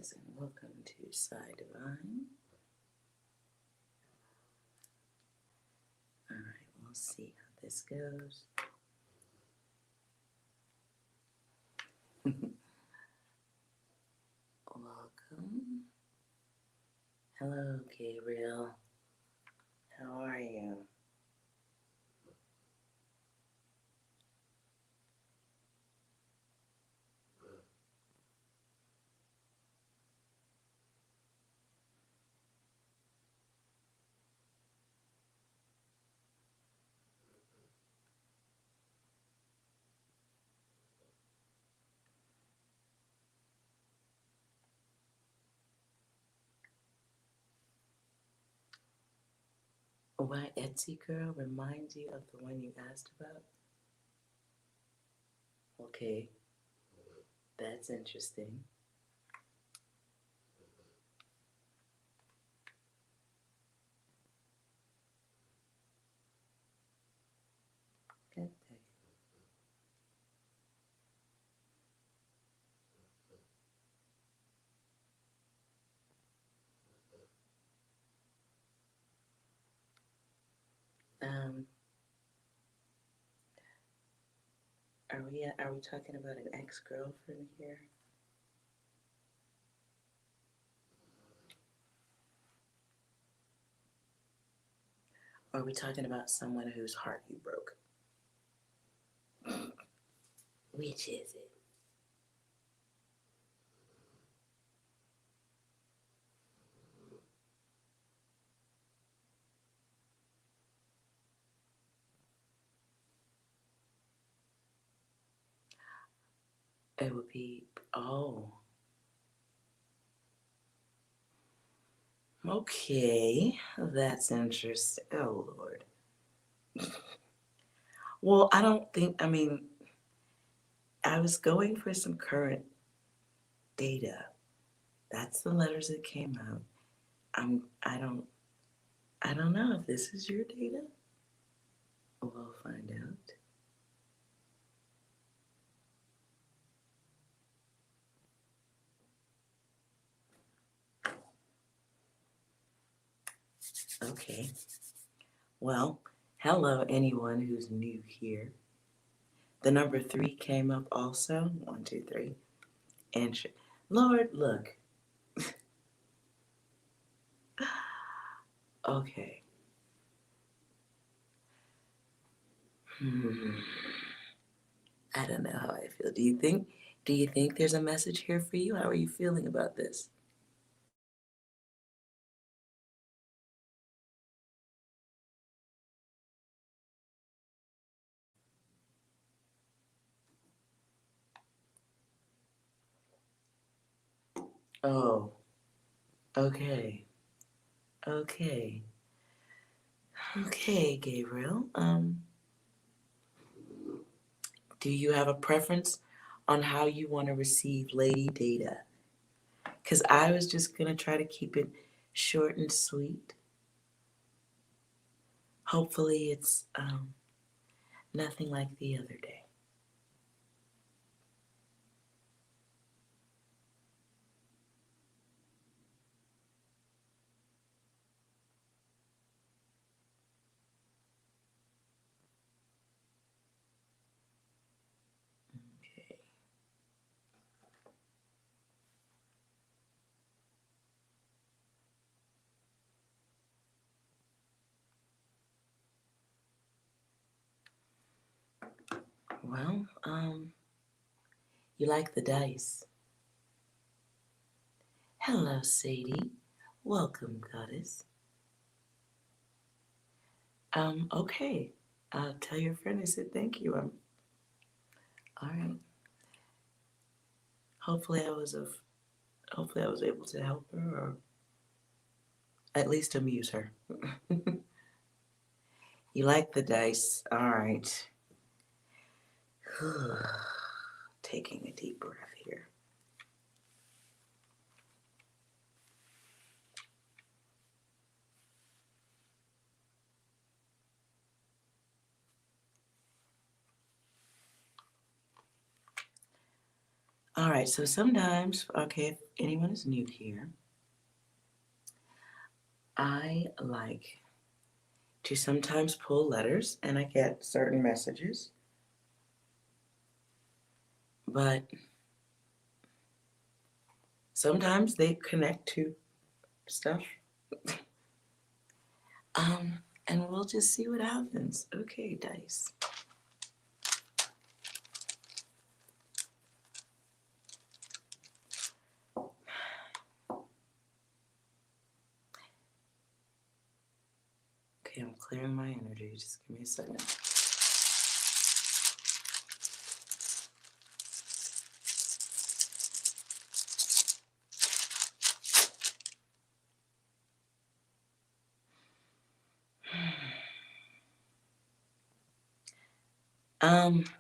Greetings and welcome to Psi Divine. Alright, we'll see how this goes. Welcome. Hello, Gabriel. How are you? Why Etsy girl reminds you of the one you asked about? Okay, that's interesting. Good day. Are we talking about an ex-girlfriend here? Or are we talking about someone whose heart you broke? Which is it? It would be, oh. Okay, that's interesting. Oh, Lord. Well, I don't think, I mean, I was going for some current data. That's the letters that came out. I don't know if this is your data. We'll find out. Okay. Well, hello, anyone who's new here. The number 3 came up also. 1, 2, 3. And Lord, look. Okay. I don't know how I feel. Do you think there's a message here for you? How are you feeling about this? Oh, okay. Okay. Okay, Gabriel. Do you have a preference on how you want to receive lady data? Because I was just going to try to keep it short and sweet. Hopefully it's nothing like the other day. Okay. Well, you like the dice. Hello, Sadie. Welcome, goddess. Okay. Tell your friend I said thank you. All right. Hopefully I was able to help her or at least amuse her. You like the dice. All right. Taking a deep breath here. All right, so sometimes, okay, if anyone is new here, I like to sometimes pull letters and I get certain messages, but sometimes they connect to stuff. And we'll just see what happens. Okay, dice. Okay, I'm clearing my energy. Just give me a second.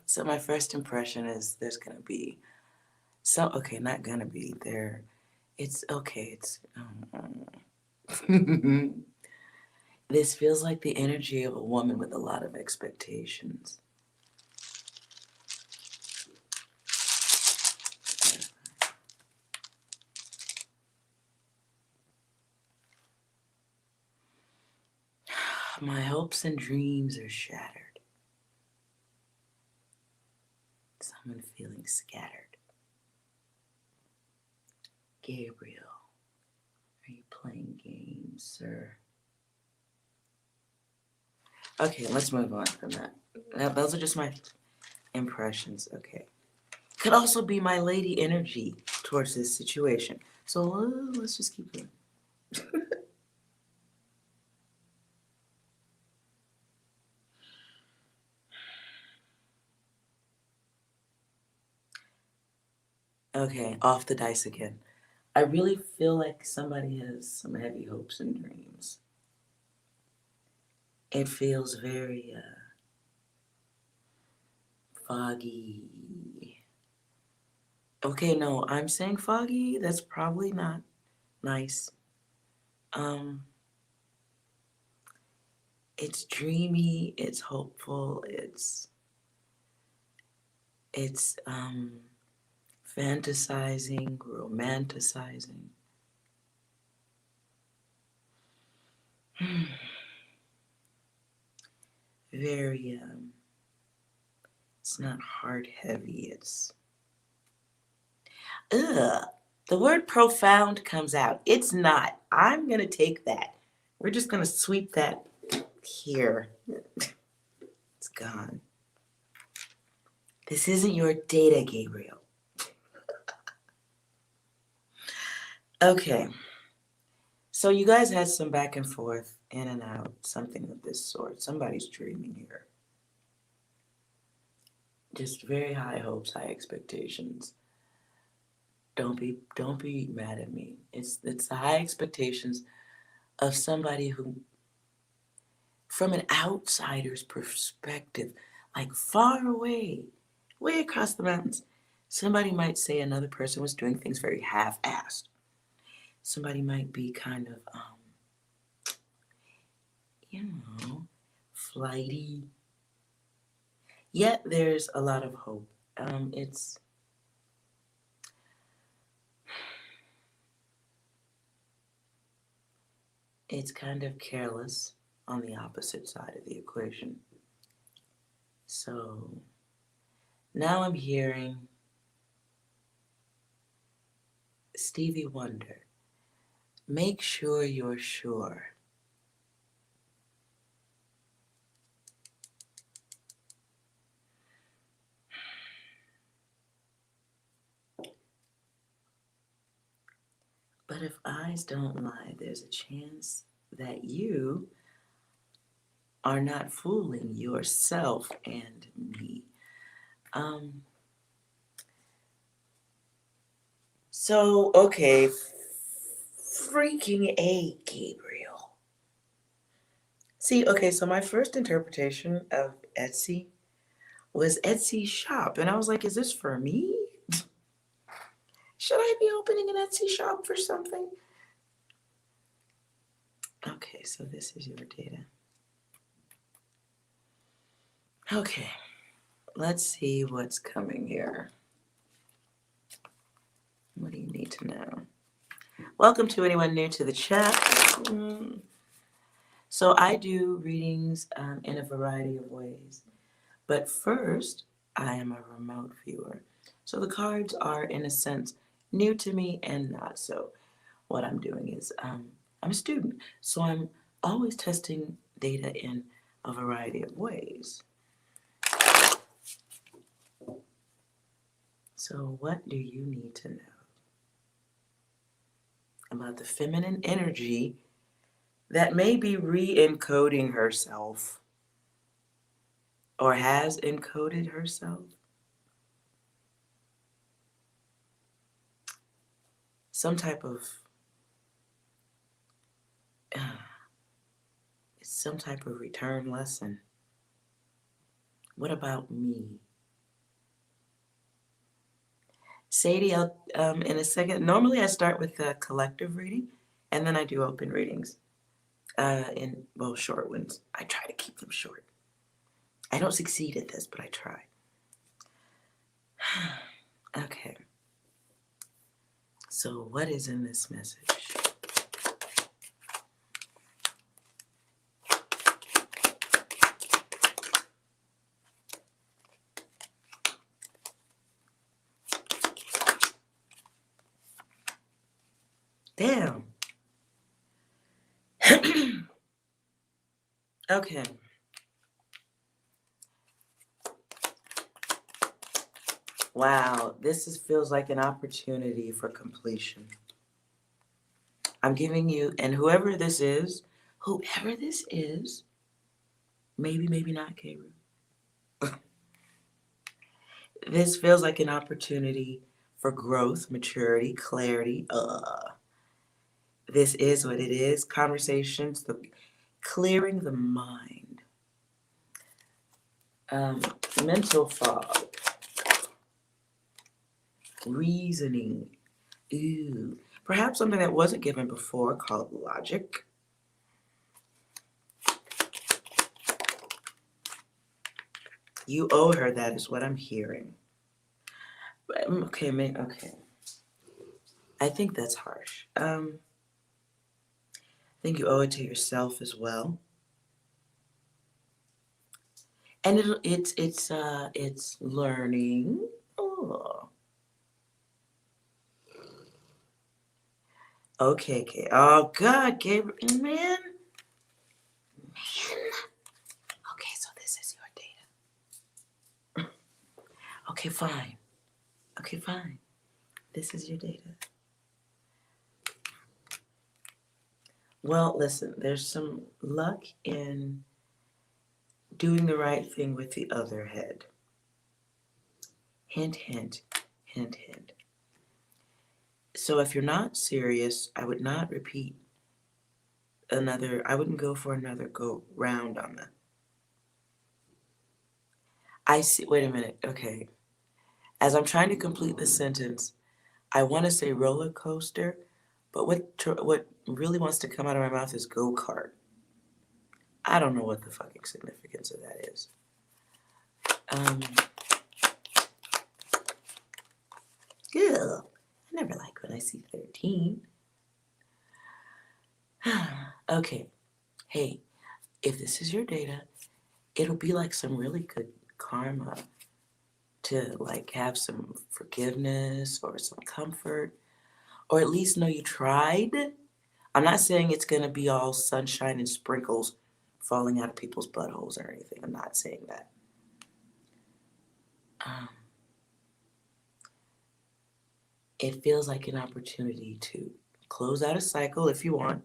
So my first impression is there's gonna be okay, not gonna be there. It's okay, it's this feels like the energy of a woman with a lot of expectations. My hopes and dreams are shattered. Someone feeling scattered. Gabriel, are you playing games, sir? Okay, let's move on from that. Those are just my impressions. Okay. Could also be my lady energy towards this situation. So let's just keep going. Okay, off the dice again. I really feel like somebody has some heavy hopes and dreams. It feels very foggy. Okay, no, I'm saying foggy. That's probably not nice. It's dreamy, it's hopeful, it's fantasizing, romanticizing. Very it's not heart heavy, it's ugh. The word profound comes out. It's not. I'm gonna take that. We're just gonna sweep that here. It's gone. This isn't your data, Gabriel. Okay. So you guys had some back and forth, in and out, something of this sort. Somebody's dreaming here. Just very high hopes, high expectations. Don't be mad at me. It's the high expectations of somebody who, from an outsider's perspective, like far away, way across the mountains, somebody might say another person was doing things very half-assed. Somebody might be kind of, flighty. Yet there's a lot of hope. It's kind of careless on the opposite side of the equation. So now I'm hearing Stevie Wonder. Make sure you're sure. But if eyes don't lie, there's a chance that you are not fooling yourself and me. So, okay, freaking A, Gabriel. See, okay, so my first interpretation of Etsy was Etsy shop. And I was like, is this for me? Should I be opening an Etsy shop for something? Okay, so this is your data. Okay, let's see what's coming here. What do you need to know? Welcome to anyone new to the chat. So I do readings in a variety of ways. But first, I am a remote viewer. So the cards are, in a sense, new to me and not. So what I'm doing is I'm a student. So I'm always testing data in a variety of ways. So what do you need to know about the feminine energy that may be re-encoding herself or has encoded herself? Some type of return lesson. What about me? Sadie, I'll, in a second. Normally I start with a collective reading, and then I do open readings. Short ones. I try to keep them short. I don't succeed at this, but I try. Okay. So what is in this message? Damn. Okay. Wow, feels like an opportunity for completion. I'm giving you, and whoever this is, maybe not Gabriel. This feels like an opportunity for growth, maturity, clarity. This is what it is. Conversations, clearing the mind. Mental fog. Reasoning. Ooh. Perhaps something that wasn't given before called logic. You owe her that is what I'm hearing. Okay. I think that's harsh. I think you owe it to yourself as well. And it's learning. Oh. Okay. Oh God, Gabriel, man. Okay, so this is your data. Okay, fine. This is your data. Well, listen, there's some luck in doing the right thing with the other head. Hint, hint, hint, hint. So if you're not serious, I would not repeat I wouldn't go for another go round on that. I see, wait a minute, okay. As I'm trying to complete the sentence, I want to say roller coaster, but what really wants to come out of my mouth is go-kart. I don't know what the fucking significance of that is. Ew, I never like when I see 13. Okay, hey, if this is your data, it'll be like some really good karma to like have some forgiveness or some comfort, or at least know you tried. I'm not saying it's gonna be all sunshine and sprinkles falling out of people's buttholes or anything. I'm not saying that. It feels like an opportunity to close out a cycle if you want,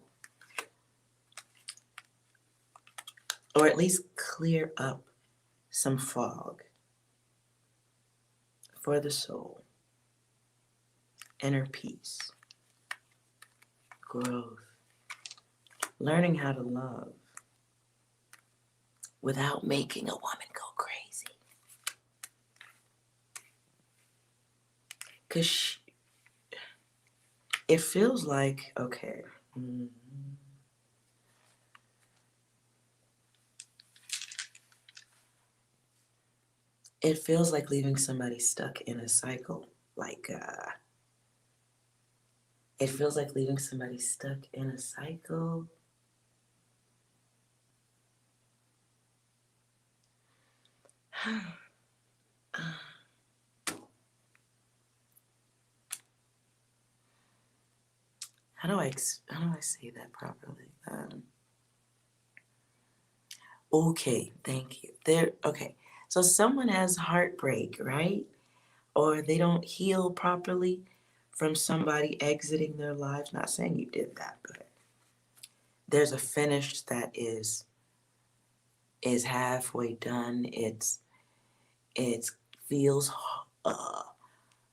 or at least clear up some fog for the soul, inner peace, growth, learning how to love without making a woman go crazy. Because it feels like, okay. It feels like leaving somebody stuck in a cycle. Like, It feels like leaving somebody stuck in a cycle. How do I say that properly? Okay, thank you. Okay. So someone has heartbreak, right? Or they don't heal properly from somebody exiting their lives. Not saying you did that, but there's a finish that is halfway done. It feels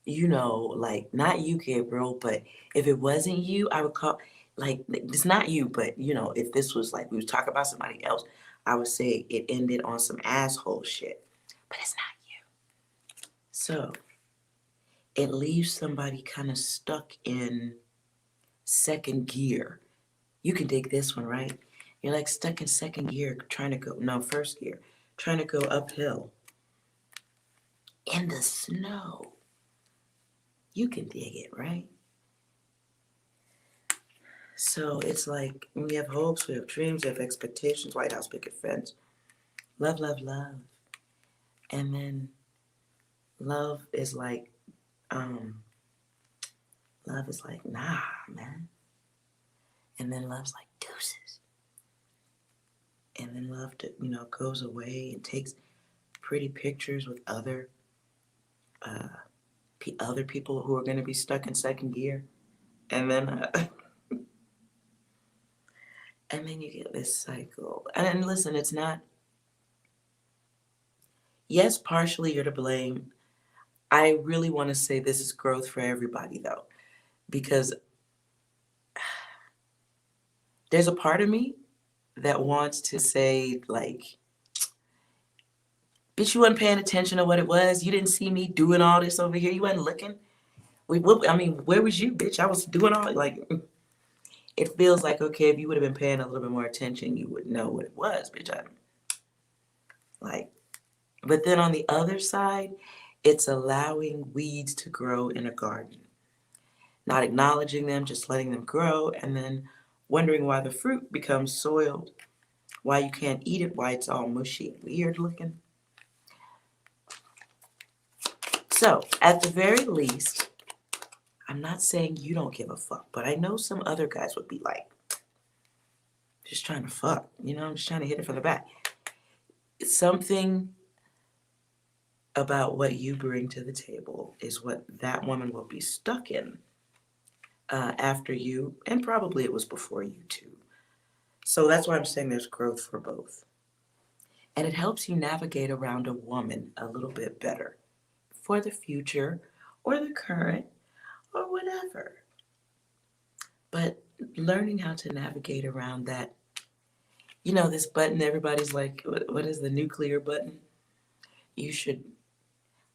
like not you, Gabriel, but if it wasn't you, I would call, like, it's not you, but if this was like we was talking about somebody else, I would say it ended on some asshole shit. But it's not you. So it leaves somebody kind of stuck in second gear. You can dig this one, right? You're like stuck in second gear, first gear, trying to go uphill in the snow. You can dig it, right? So it's like we have hopes, we have dreams, we have expectations, White House picket fence, love, love, love. And then love is like, nah, man. And then love's like deuces. And then love, goes away and takes pretty pictures with other people who are going to be stuck in second gear. And then and then you get this cycle. And listen, it's not, yes, partially you're to blame. I really want to say this is growth for everybody, though, because there's a part of me that wants to say, like, bitch, you wasn't paying attention to what it was. You didn't see me doing all this over here. You wasn't looking. Where was you, bitch? I was doing all, like, it feels like, okay, if you would have been paying a little bit more attention, you would know what it was, bitch. But then on the other side, it's allowing weeds to grow in a garden. Not acknowledging them, just letting them grow, and then wondering why the fruit becomes soiled, why you can't eat it, why it's all mushy and weird looking. So, at the very least, I'm not saying you don't give a fuck, but I know some other guys would be like, just trying to fuck, I'm just trying to hit it from the back. Something about what you bring to the table is what that woman will be stuck in after you, and probably it was before you too. So that's why I'm saying there's growth for both. And it helps you navigate around a woman a little bit better for the future or the current or whatever. But learning how to navigate around that, this button, everybody's like, what is the nuclear button?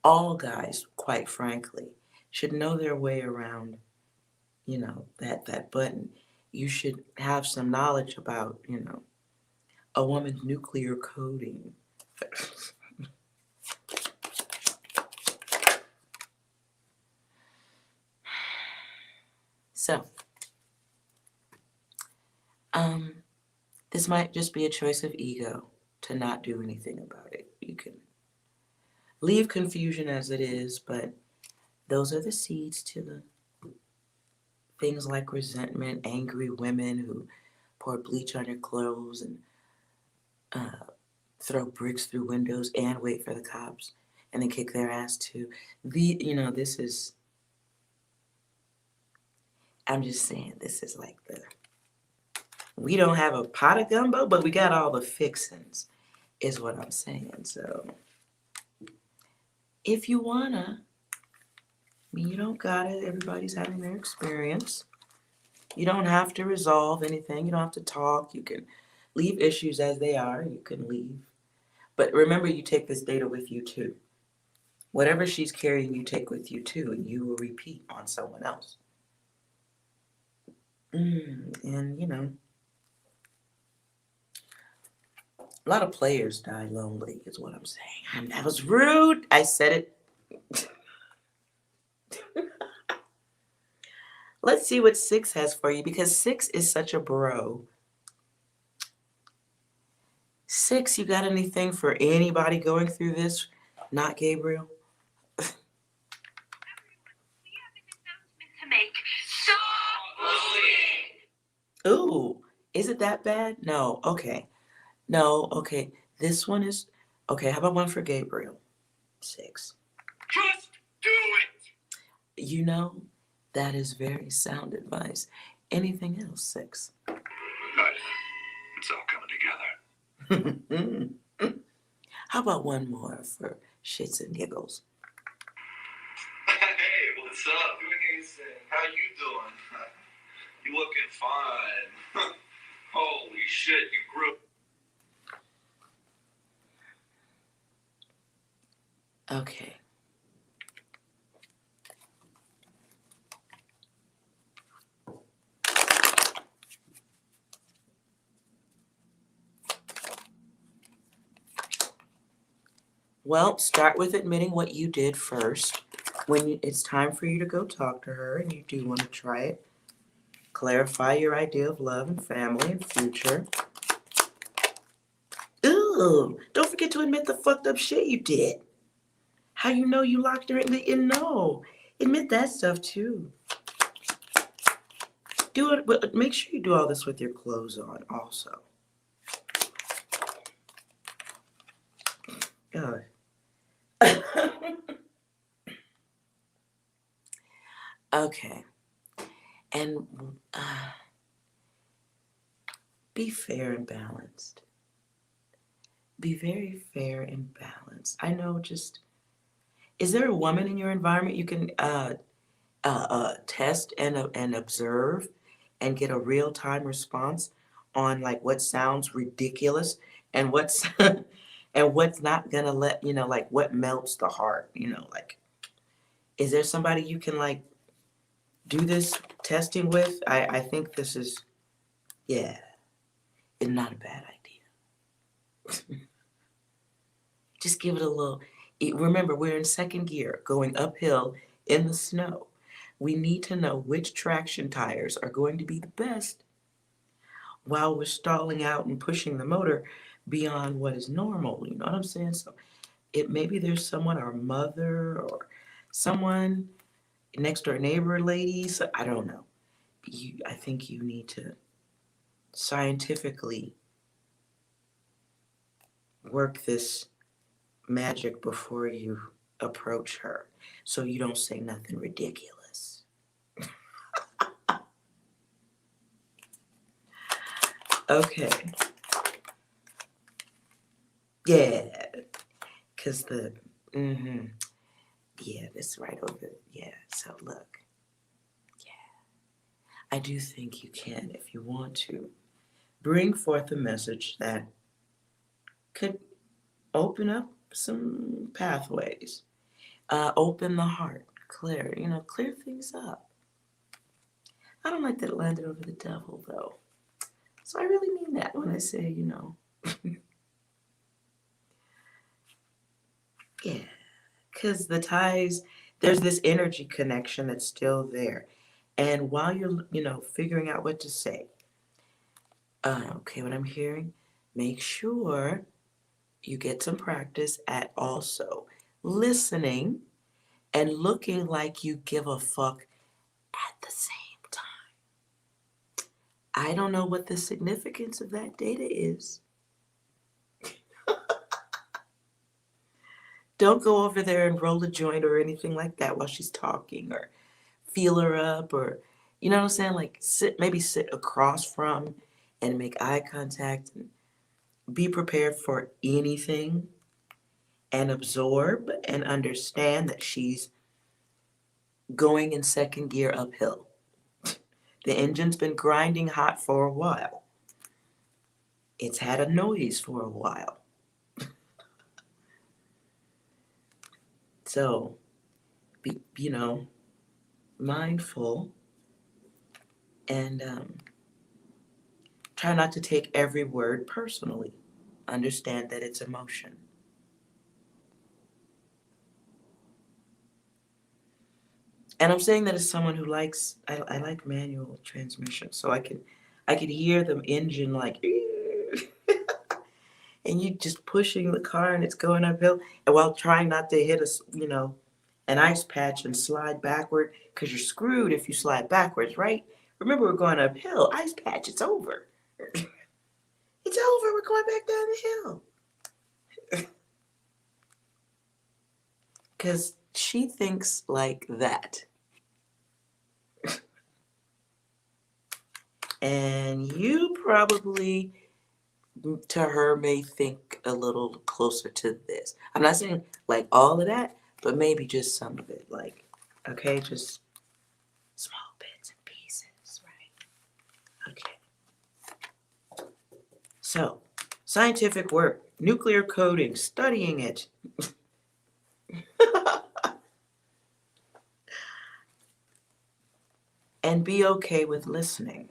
All guys, quite frankly, should know their way around, that button. You should have some knowledge about, a woman's nuclear coding. So, this might just be a choice of ego to not do anything about it. You can leave confusion as it is, but those are the seeds to the things like resentment, angry women who pour bleach on your clothes and throw bricks through windows and wait for the cops and then kick their ass too. This is, I'm just saying, this is like we don't have a pot of gumbo, but we got all the fixings, is what I'm saying. So if you wanna, you don't got it. Everybody's having their experience. You don't have to resolve anything. You don't have to talk. You can leave issues as they are. You can leave. But remember, you take this data with you too. Whatever she's carrying, you take with you too, and you will repeat on someone else. And a lot of players die lonely, is what I'm saying. That was rude. I said it. Let's see what 6 has for you, because 6 is such a bro. 6, you got anything for anybody going through this? Not Gabriel? We have an announcement to make. Stop bullying! Ooh, is it that bad? No, okay. No, okay. This one is, okay, how about one for Gabriel? 6. Just do it! You know, that is very sound advice. Anything else, 6? Good. It's all coming together. How about one more for shits and giggles? Hey, what's up? How you doing? You looking fine. Holy shit, you grew. Okay. Well, start with admitting what you did first. When it's time for you to go talk to her and you do want to try it, clarify your idea of love and family and future. Ooh, don't forget to admit the fucked up shit you did. How you know you locked her in? No, admit that stuff too. Do it, but make sure you do all this with your clothes on also. God. Okay. And be fair and balanced. Be very fair and balanced. I know, just, is there a woman in your environment you can test and observe and get a real-time response on like what sounds ridiculous and what's and what's not gonna let you know, like what melts the heart, you know, like, is there somebody you can like do this testing with? I think this is, yeah, it's not a bad idea. Just give it a little. Remember, we're in second gear, going uphill in the snow. We need to know which traction tires are going to be the best while we're stalling out and pushing the motor beyond what is normal. You know what I'm saying? So maybe there's someone, our mother or someone, next door neighbor lady. So I don't know. I think you need to scientifically work this magic before you approach her, so you don't say nothing ridiculous. Okay. Yeah, because yeah, this right over, yeah, so look, yeah, I do think you can, if you want to, bring forth a message that could open up some pathways, open the heart, clear things up. I don't like that it landed over the devil, though. So I really mean that when I say, yeah, because the ties, there's this energy connection that's still there. And while you're, figuring out what to say, okay, what I'm hearing, make sure you get some practice at also listening and looking like you give a fuck at the same time. I don't know what the significance of that data is. Don't go over there and roll a joint or anything like that while she's talking, or feel her up, or, you know what I'm saying? Like maybe sit across from and make eye contact and be prepared for anything and absorb and understand that she's going in second gear uphill. The engine's been grinding hot for a while. It's had a noise for a while. So, be, mindful and try not to take every word personally. Understand that it's emotion. And I'm saying that as someone who likes, I like manual transmission, so I could hear the engine like, and you just pushing the car and it's going uphill, and while trying not to hit an ice patch and slide backward, because you're screwed if you slide backwards, right? Remember, we're going uphill. Ice patch, it's over. It's over. We're going back down the hill. Because she thinks like that. And you probably, to her, may think a little closer to this. I'm not saying like all of that, but maybe just some of it. Like, okay, just small bits and pieces, right? Okay. So, scientific work, nuclear coding, studying it. And be okay with listening.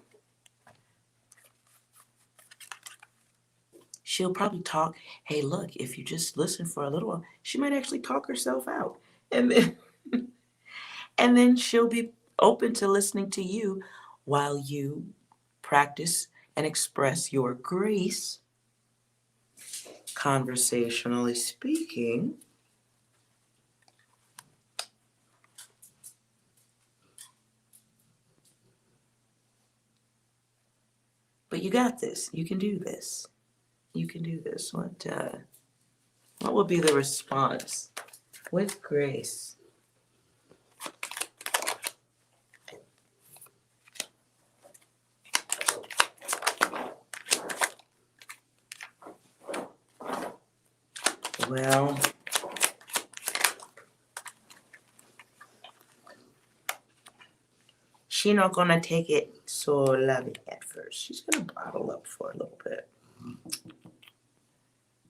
She'll probably talk, hey, look, if you just listen for a little while, she might actually talk herself out. And then and then she'll be open to listening to you while you practice and express your grace, conversationally speaking. But you got this. You can do this. You can do this. What will be the response? With grace. Well, she's not gonna take it so loving at first. She's gonna bottle up for a little bit.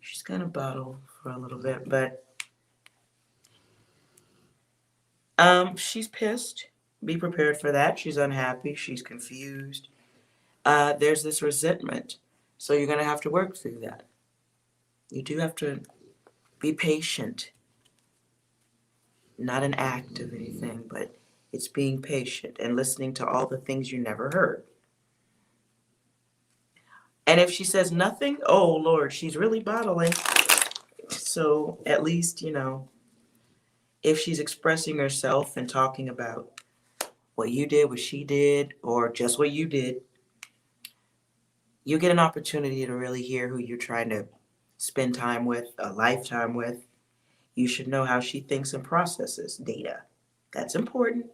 She's gonna bottle for a little bit, but she's pissed. Be prepared for that. She's unhappy. She's confused. There's this resentment. So you're gonna have to work through that. You do have to be patient. Not an act of anything, but it's being patient and listening to all the things you never heard. And if she says nothing, oh Lord, she's really bottling. So at least, if she's expressing herself and talking about what you did, what she did, or just what you did, you get an opportunity to really hear who you're trying to spend time with, a lifetime with. You should know how she thinks and processes data. That's important.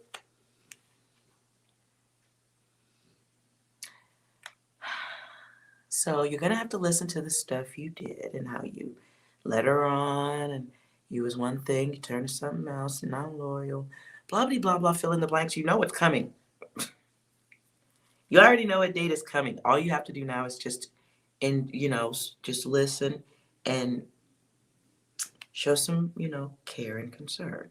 So you're going to have to listen to the stuff you did and how you led her on and you was one thing, you turned to something else, and not loyal. Blah, blah, blah, blah, fill in the blanks. You know what's coming. You already know what date is coming. All you have to do now is just listen and show some, care and concern.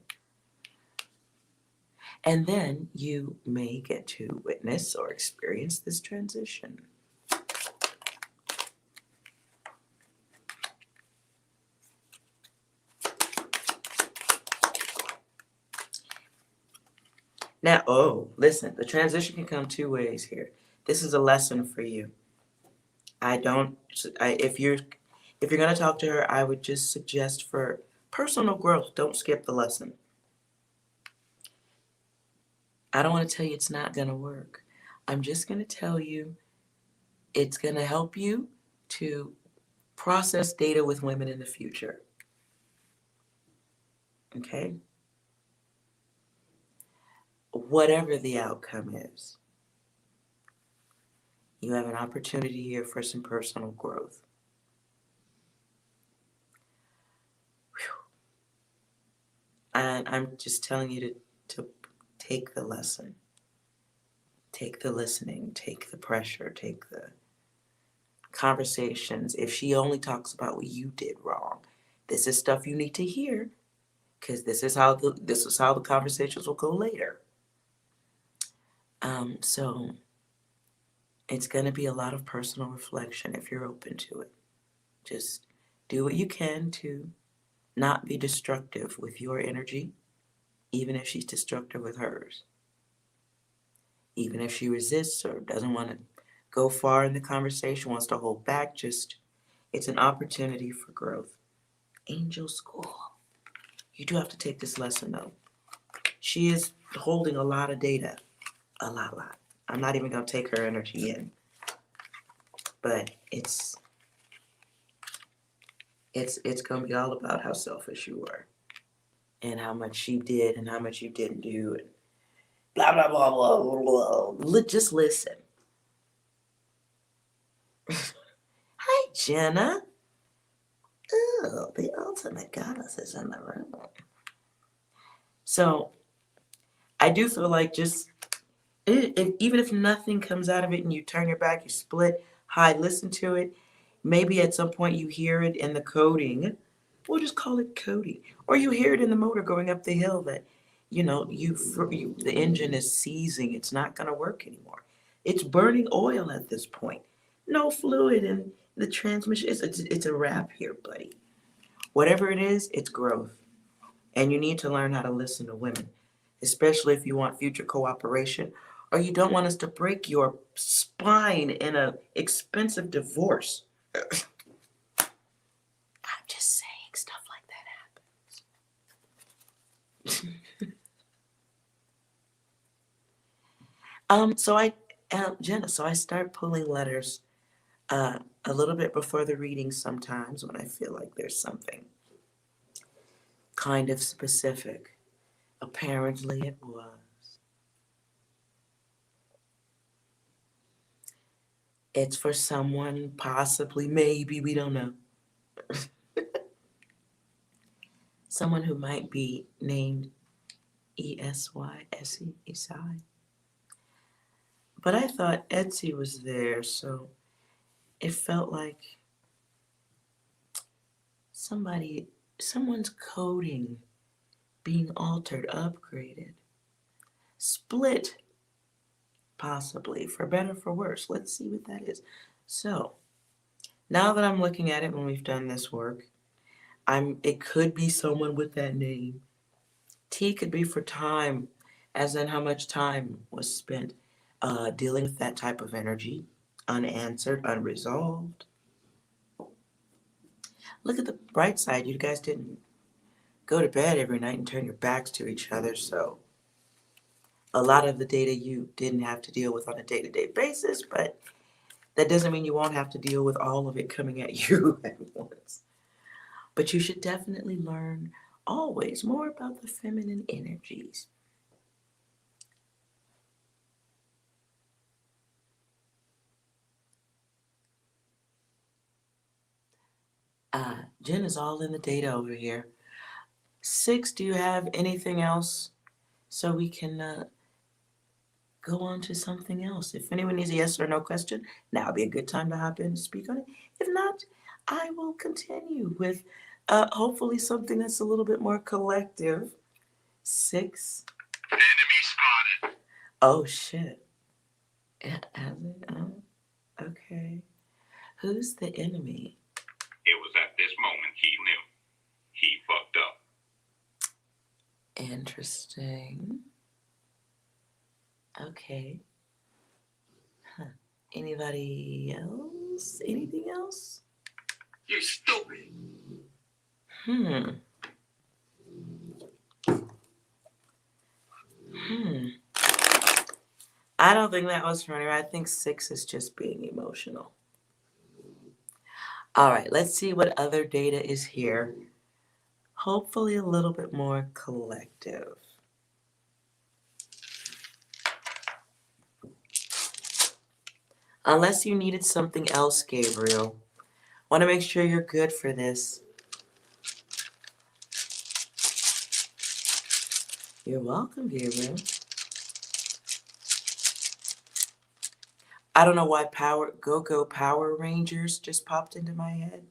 And then you may get to witness or experience this transition. Now, listen, the transition can come two ways here. This is a lesson for you. If you're going to talk to her, I would just suggest for personal growth, don't skip the lesson. I don't want to tell you it's not going to work. I'm just going to tell you it's going to help you to process data with women in the future. Okay? Whatever the outcome is, you have an opportunity here for some personal growth. And I'm just telling you to take the lesson, take the listening, take the pressure, take the conversations. If she only talks about what you did wrong, this is stuff you need to hear, because this is how the conversations will go later. So it's going to be a lot of personal reflection if you're open to it. Just do what you can to not be destructive with your energy even if she's destructive with hers. Even if she resists or doesn't want to go far in the conversation, wants to hold back, just it's an opportunity for growth. Angel school. You do have to take this lesson though. She is holding a lot of data. A lot. I'm not even going to take her energy in. But it's going to be all about how selfish you were. And how much she did and how much you didn't do. And blah, blah, blah, blah, blah, blah. Just listen. Hi, Jenna. Oh, the ultimate goddess is in the room. So, I do feel like just, even if nothing comes out of it and you turn your back, you split, hide, listen to it, maybe at some point you hear it in the coding. We'll just call it coding. Or you hear it in the motor going up the hill that, the engine is seizing. It's not going to work anymore. It's burning oil at this point. No fluid in the transmission. It's a wrap here, buddy. Whatever it is, it's growth. And you need to learn how to listen to women, especially if you want future cooperation or you don't want us to break your spine in an expensive divorce. I'm just saying stuff like that happens. Jenna, so I start pulling letters a little bit before the reading sometimes when I feel like there's something kind of specific. Apparently it was. It's for someone, possibly, maybe, we don't know. Someone who might be named Esy, Esai. But I thought Etsy was there, so it felt like someone's coding being altered, upgraded, split, possibly, for better, for worse. Let's see what that is. So, now that I'm looking at it when we've done this work, it could be someone with that name. T could be for time, as in how much time was spent dealing with that type of energy, unanswered, unresolved. Look at the bright side. You guys didn't go to bed every night and turn your backs to each other, so a lot of the data you didn't have to deal with on a day-to-day basis, but that doesn't mean you won't have to deal with all of it coming at you at once. But you should definitely learn always more about the feminine energies. Jen is all in the data over here. 6, do you have anything else so we can go on to something else? If anyone needs a yes or no question, now would be a good time to hop in and speak on it. If not, I will continue with hopefully something that's a little bit more collective. 6. Enemy spotted. Oh, shit. Okay. Who's the enemy? It was at this moment he knew. He fucked up. Interesting. Okay. Anybody else? Anything else? You stupid. I don't think that was funny. I think 6 is just being emotional. All right, let's see what other data is here. Hopefully a little bit more collective. Unless you needed something else, Gabriel. Want to make sure you're good for this. You're welcome, Gabriel. I don't know why Go-Go Power Rangers just popped into my head.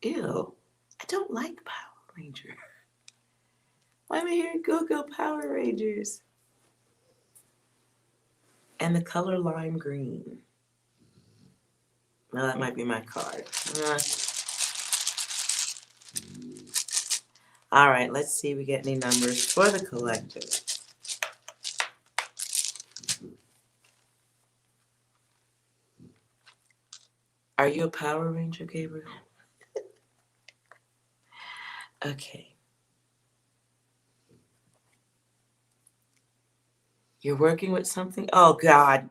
Ew, I don't like Power Ranger. Why am I hearing Go-Go Power Rangers? And the color lime green. Well, that might be my card. All right, let's see if we get any numbers for the collective. Are you a Power Ranger, Gabriel? Okay. You're working with something? Oh, God.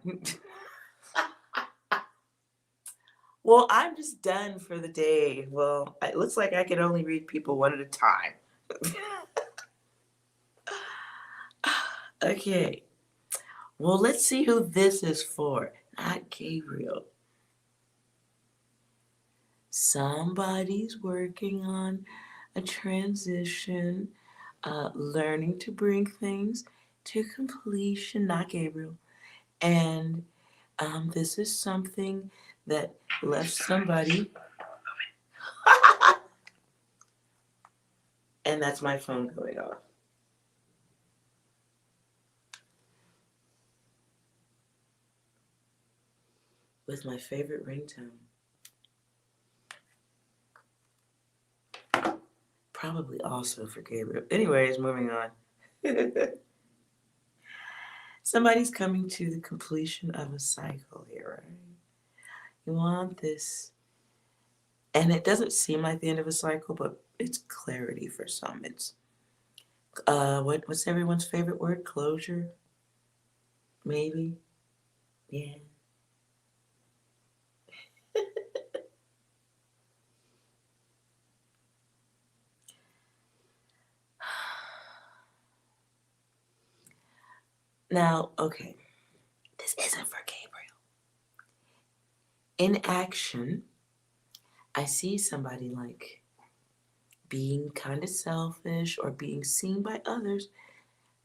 Well, I'm just done for the day. Well, it looks like I can only read people one at a time. Okay. Well, let's see who this is for. Not Gabriel. Somebody's working on a transition, learning to bring things to completion, not Gabriel. And this is something that left somebody. And that's my phone going off. With my favorite ringtone. Probably also for Gabriel. Anyways, moving on. Somebody's coming to the completion of a cycle here, right? You want this, and it doesn't seem like the end of a cycle, but it's clarity for some. It's what's everyone's favorite word? Closure? Maybe? Yeah. Now, okay, this isn't for Gabriel. In action, I see somebody like being kind of selfish or being seen by others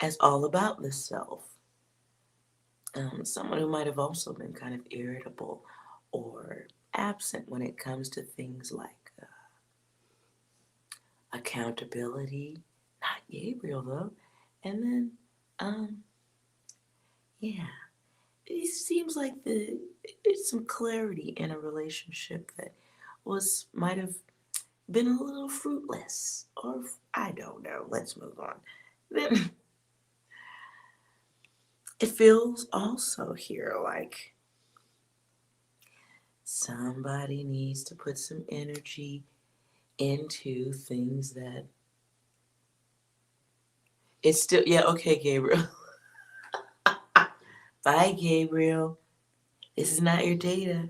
as all about the self. Someone who might have also been kind of irritable or absent when it comes to things like accountability. Not Gabriel, though. And then, yeah, it seems like there's some clarity in a relationship that might have been a little fruitless, or I don't know. Let's move on. Then it feels also here like somebody needs to put some energy into things that it's still, yeah, okay, Gabriel. Bye, Gabriel. This is not your data.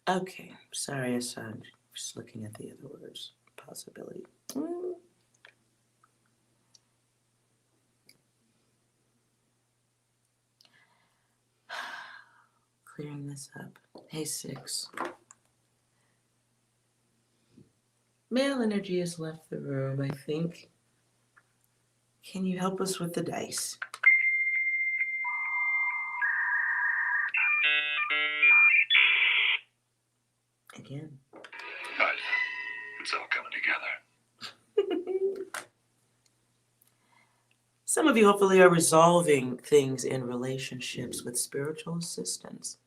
Okay, sorry, I saw, I'm just looking at the other words. Possibility. Clearing this up. Hey, 6. Male energy has left the room, I think. Can you help us with the dice? Again. Good. It's all coming together. Some of you hopefully are resolving things in relationships with spiritual assistance.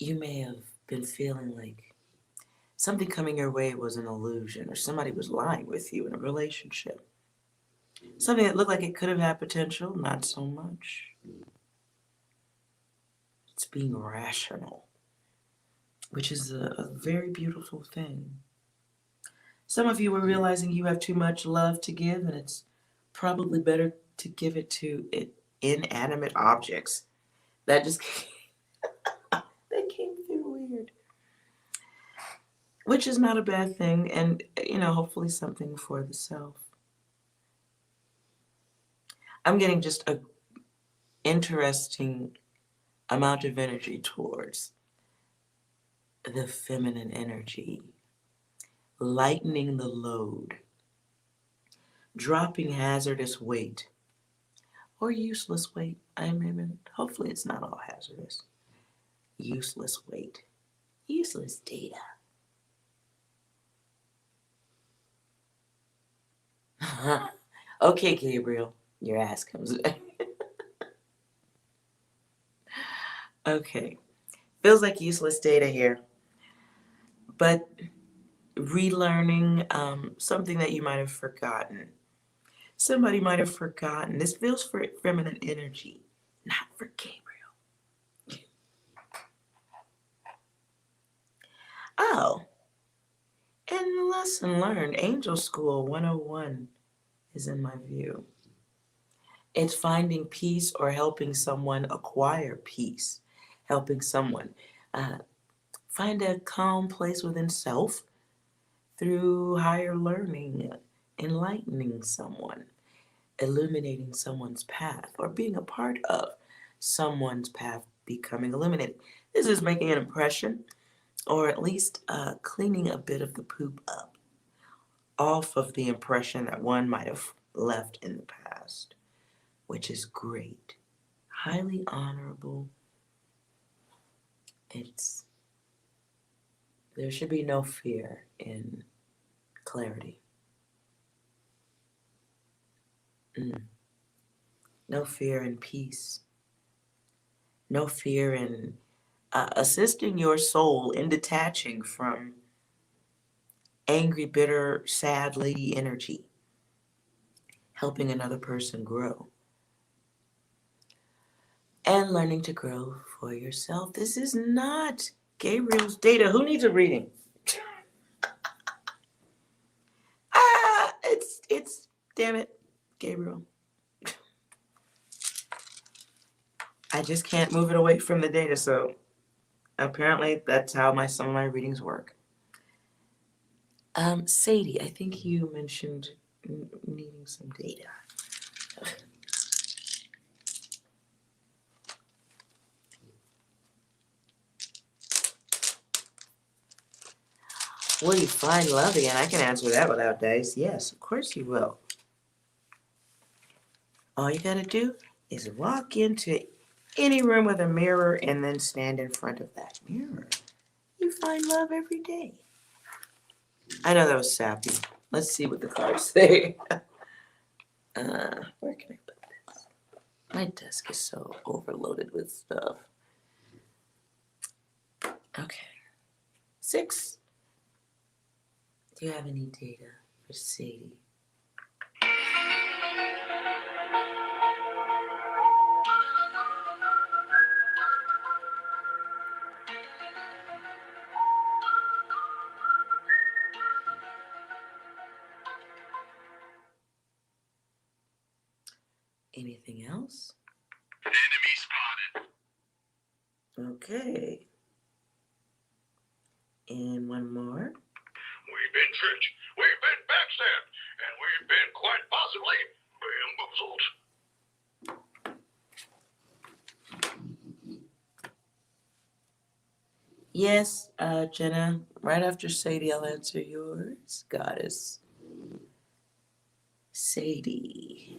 You may have been feeling like something coming your way was an illusion, or somebody was lying with you in a relationship. Something that looked like it could have had potential, not so much. It's being rational, which is a very beautiful thing. Some of you are realizing you have too much love to give, and it's probably better to give it to inanimate objects. That just that came through weird. Which is not a bad thing, and hopefully something for the self. I'm getting just a interesting amount of energy towards the feminine energy, lightening the load, dropping hazardous weight or useless weight. Hopefully it's not all hazardous. Useless weight, useless data. Okay, Gabriel, your ass comes back. Okay, feels like useless data here, but relearning something that you might have forgotten. Somebody might have forgotten. This feels for feminine energy, not for Gabriel. Oh, and lesson learned, Angel School 101 is in my view. It's finding peace or helping someone acquire peace, helping someone find a calm place within self through higher learning, enlightening someone, illuminating someone's path, or being a part of someone's path becoming illuminated. This is making an impression, or at least cleaning a bit of the poop up off of the impression that one might have left in the past, which is great, highly honorable. There should be no fear in clarity. No fear in peace. No fear in assisting your soul in detaching from angry, bitter, sad lady energy, helping another person grow, and learning to grow for yourself. This is not Gabriel's data. Who needs a reading? It's damn it, Gabriel. I just can't move it away from the data, so apparently that's how some of my readings work. Sadie, I think you mentioned needing some data. Will you find love again? I can answer that without dice. Yes, of course you will. All you gotta do is walk into any room with a mirror and then stand in front of that mirror. You find love every day. I know that was sappy. Let's see what the cards say. Where can I put this? My desk is so overloaded with stuff. Okay. 6. Do you have any data for Sadie? Anything else? Enemy spotted. Okay. And one more. We've been tricked. We've been backstabbed. And we've been quite possibly bamboozled. Yes, Jenna, right after Sadie, I'll answer yours. Goddess Sadie.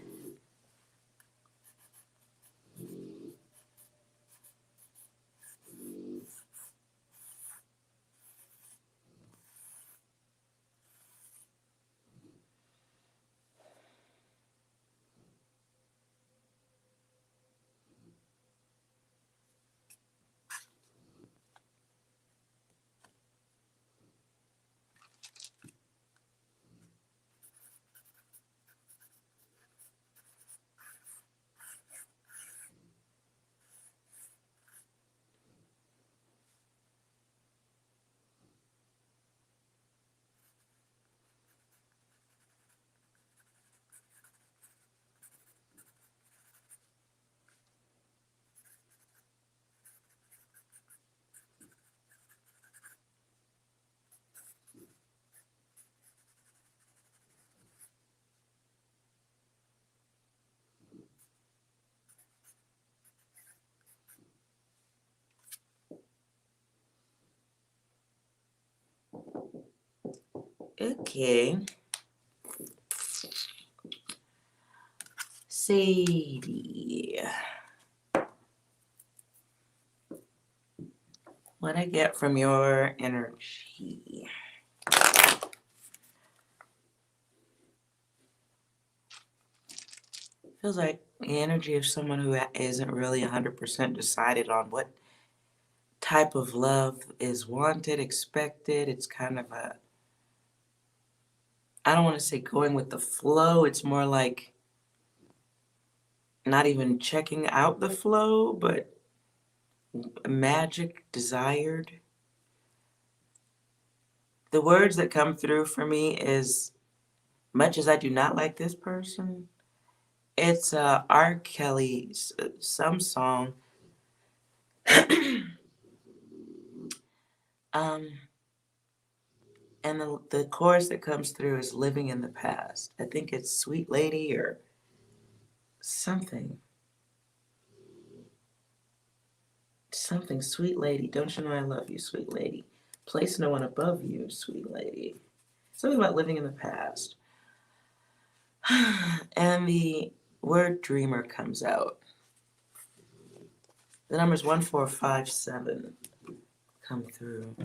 Okay. Sadie. What I get from your energy. Feels like the energy of someone who isn't really 100% decided on what type of love is wanted, expected. It's kind of a, I don't want to say going with the flow. It's more like not even checking out the flow, but magic desired. The words that come through for me is, much as I do not like this person, it's R. Kelly's some song. And the chorus that comes through is living in the past. I think it's Sweet Lady or something. Something, sweet lady. Don't you know I love you, sweet lady? Place no one above you, sweet lady. Something about living in the past. And the word dreamer comes out. The numbers 1457 come through.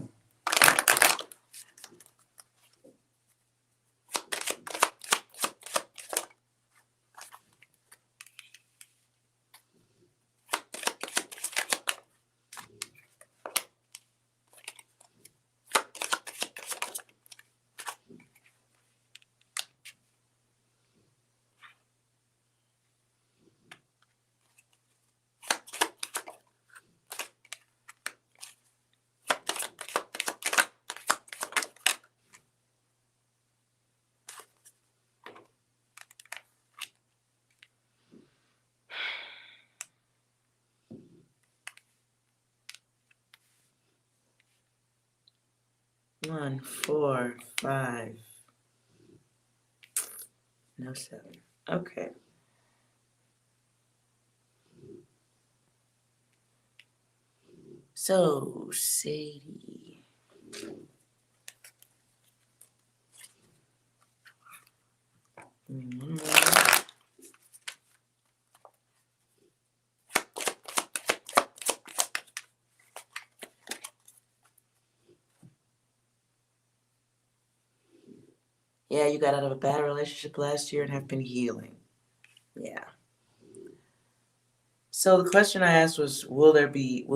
One, 4, 5. No 7. Okay. So, Sadie. One more. Yeah, you got out of a bad relationship last year and have been healing. Yeah. So the question I asked was, will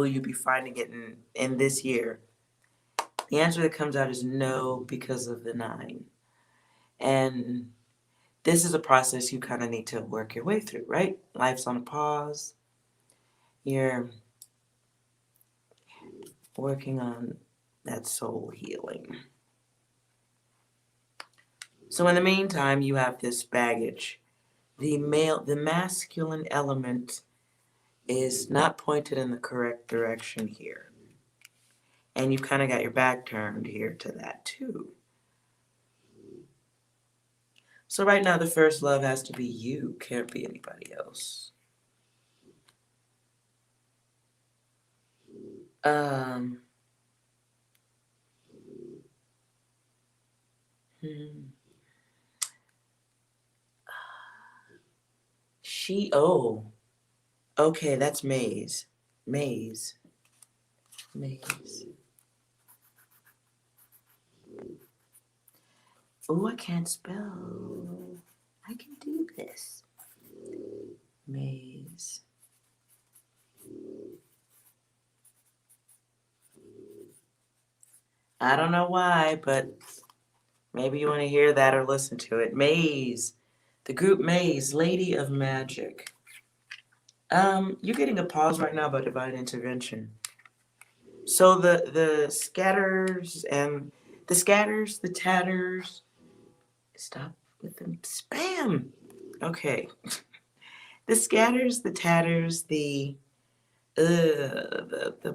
you be finding it in this year? The answer that comes out is no, because of the 9. And this is a process you kind of need to work your way through, right? Life's on a pause. You're working on that soul healing. So in the meantime, you have this baggage. The masculine element is not pointed in the correct direction here. And you've kind of got your back turned here to that too. So right now, the first love has to be you. Can't be anybody else. Um. Oh, okay, that's Maze. Maze. Oh, I can't spell. I can do this. Maze. I don't know why, but maybe you want to hear that or listen to it. Maze. The group Maze, Lady of Magic. You're getting a pause right now about divine intervention. So the scatters, the tatters. Stop with the spam. Okay. The scatters, the tatters, the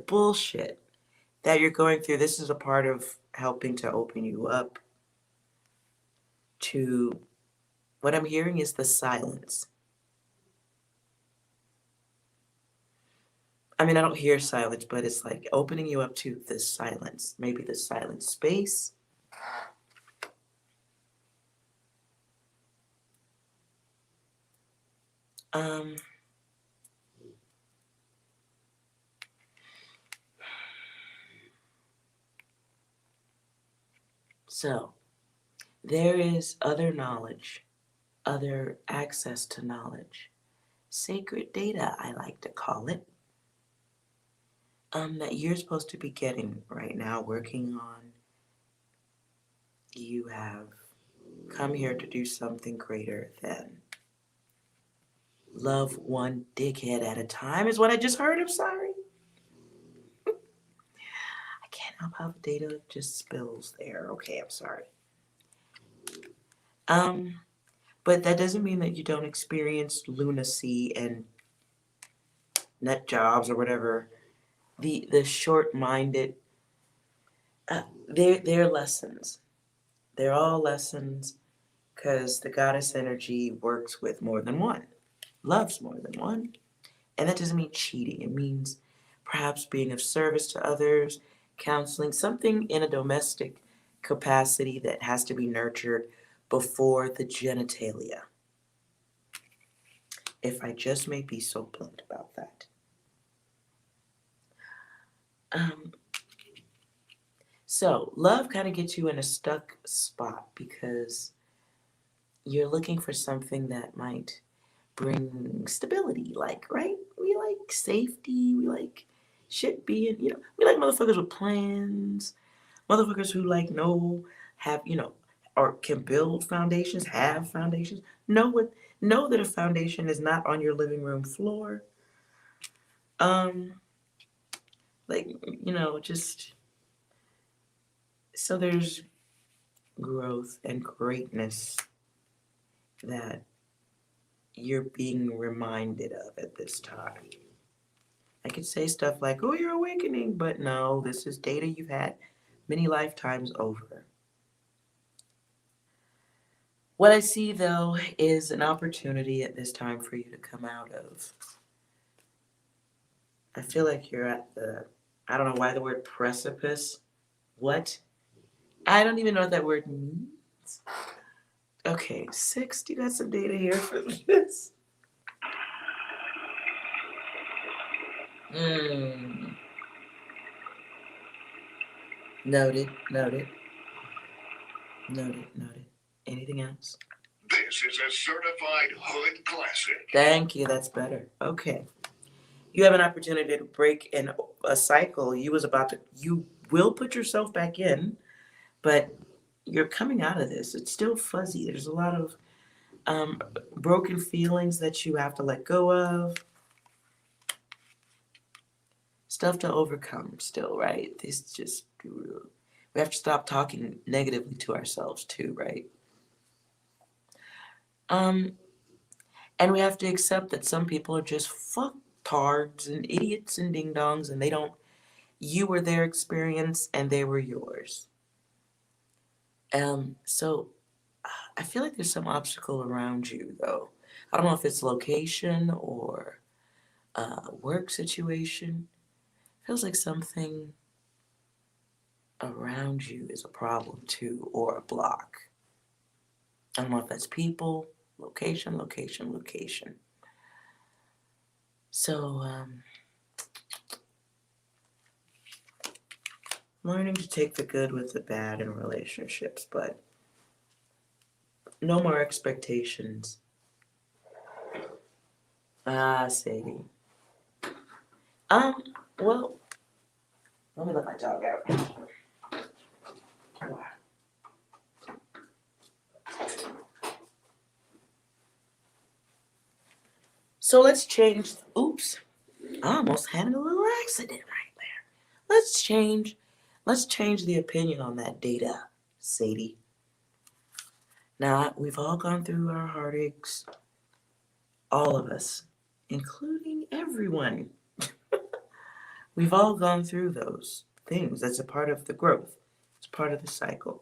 bullshit that you're going through. This is a part of helping to open you up to what I'm hearing is the silence. I mean, I don't hear silence, but it's like opening you up to the silence. Maybe the silent space. Um, so there is other knowledge, other access to knowledge, sacred data, I like to call it, that you're supposed to be getting right now, working on. You have come here to do something greater than love one dickhead at a time, is what I just heard. I'm sorry. I can't help how the data just spills there. Okay, I'm sorry. But that doesn't mean that you don't experience lunacy and nut jobs or whatever. The short-minded, they're lessons. They're all lessons because the goddess energy works with more than one, loves more than one. And that doesn't mean cheating. It means perhaps being of service to others, counseling, something in a domestic capacity that has to be nurtured before the genitalia. If I just may be so blunt about that. So love kind of gets you in a stuck spot because you're looking for something that might bring stability, like, right? We like safety, we like shit being, we like motherfuckers with plans, motherfuckers who like have, or can build foundations, have foundations, know that a foundation is not on your living room floor. Like, just so there's growth and greatness that you're being reminded of at this time. I could say stuff like, oh, you're awakening, but no, this is data you've had many lifetimes over. What I see, though, is an opportunity at this time for you to come out of. I feel like you're at I don't know why the word precipice. What? I don't even know what that word means. Okay, 60, got some data here for this. Noted. Anything else? This is a certified hood classic. Thank you, that's better. Okay. You have an opportunity to break in a cycle. You will put yourself back in, but you're coming out of this. It's still fuzzy. There's a lot of broken feelings that you have to let go of. Stuff to overcome still, right? We have to stop talking negatively to ourselves too, right? And we have to accept that some people are just fucktards and idiots and ding-dongs, and you were their experience and they were yours. So I feel like there's some obstacle around you, though. I don't know if it's location or work situation. Feels like something around you is a problem too, or a block. I don't know if that's people, location. So, learning to take the good with the bad in relationships, but no more expectations. Sadie. Well, let me let my dog out. So let's change. Oops. I almost had a little accident right there. Let's change the opinion on that data, Sadie. Now, we've all gone through our heartaches. All of us, including everyone. We've all gone through those things. That's a part of the growth. It's part of the cycle.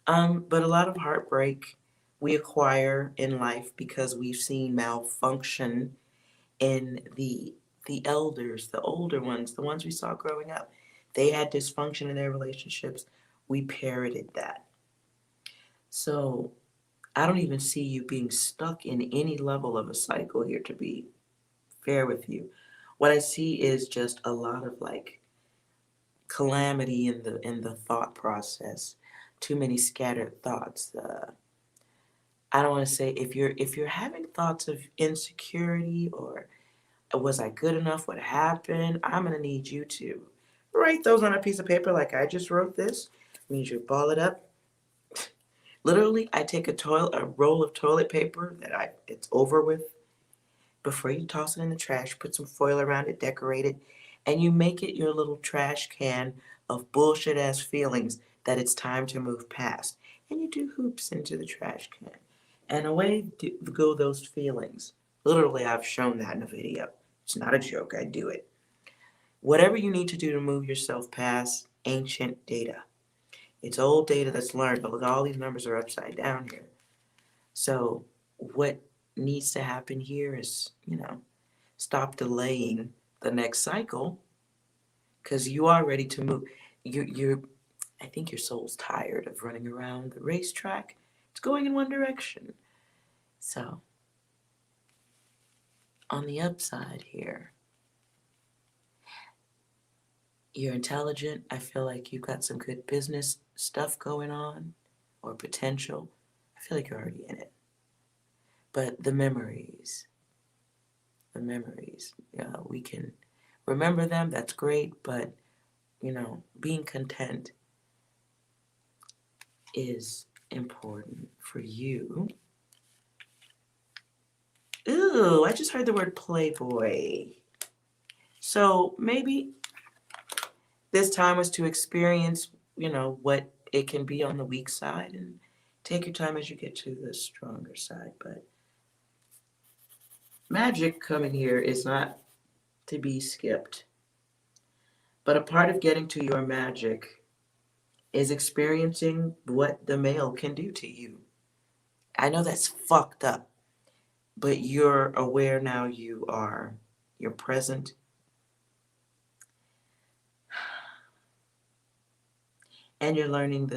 But a lot of heartbreak we acquire in life because we've seen malfunction in the elders, the older ones, the ones we saw growing up. They had dysfunction in their relationships. We parroted that. So I don't even see you being stuck in any level of a cycle here, to be fair with you. What I see is just a lot of like calamity in the thought process. Too many scattered thoughts. I don't want to say if you're having thoughts of insecurity or was I good enough? What happened? I'm gonna need you to write those on a piece of paper like I just wrote this. I need you to ball it up. Literally, I take a roll of toilet paper that it's over with. Before you toss it in the trash, put some foil around it, decorate it, and you make it your little trash can of bullshit ass feelings that it's time to move past. And you do hoops into the trash can. And away go those feelings. Literally, I've shown that in a video. It's not a joke, I do it. Whatever you need to do to move yourself past ancient data. It's old data that's learned, but look, all these numbers are upside down here. So what needs to happen here is, stop delaying the next cycle because you are ready to move. I think your soul's tired of running around the racetrack. It's going in one direction. So on the upside here, you're intelligent. I feel like you've got some good business stuff going on or potential. I feel like you're already in it. But the memories, we can remember them. That's great. But, being content is important for you. Ooh, I just heard the word playboy. So maybe this time was to experience, what it can be on the weak side and take your time as you get to the stronger side. But magic coming here is not to be skipped. But a part of getting to your magic is experiencing what the male can do to you. I know that's fucked up, but you're aware now you're present. And you're learning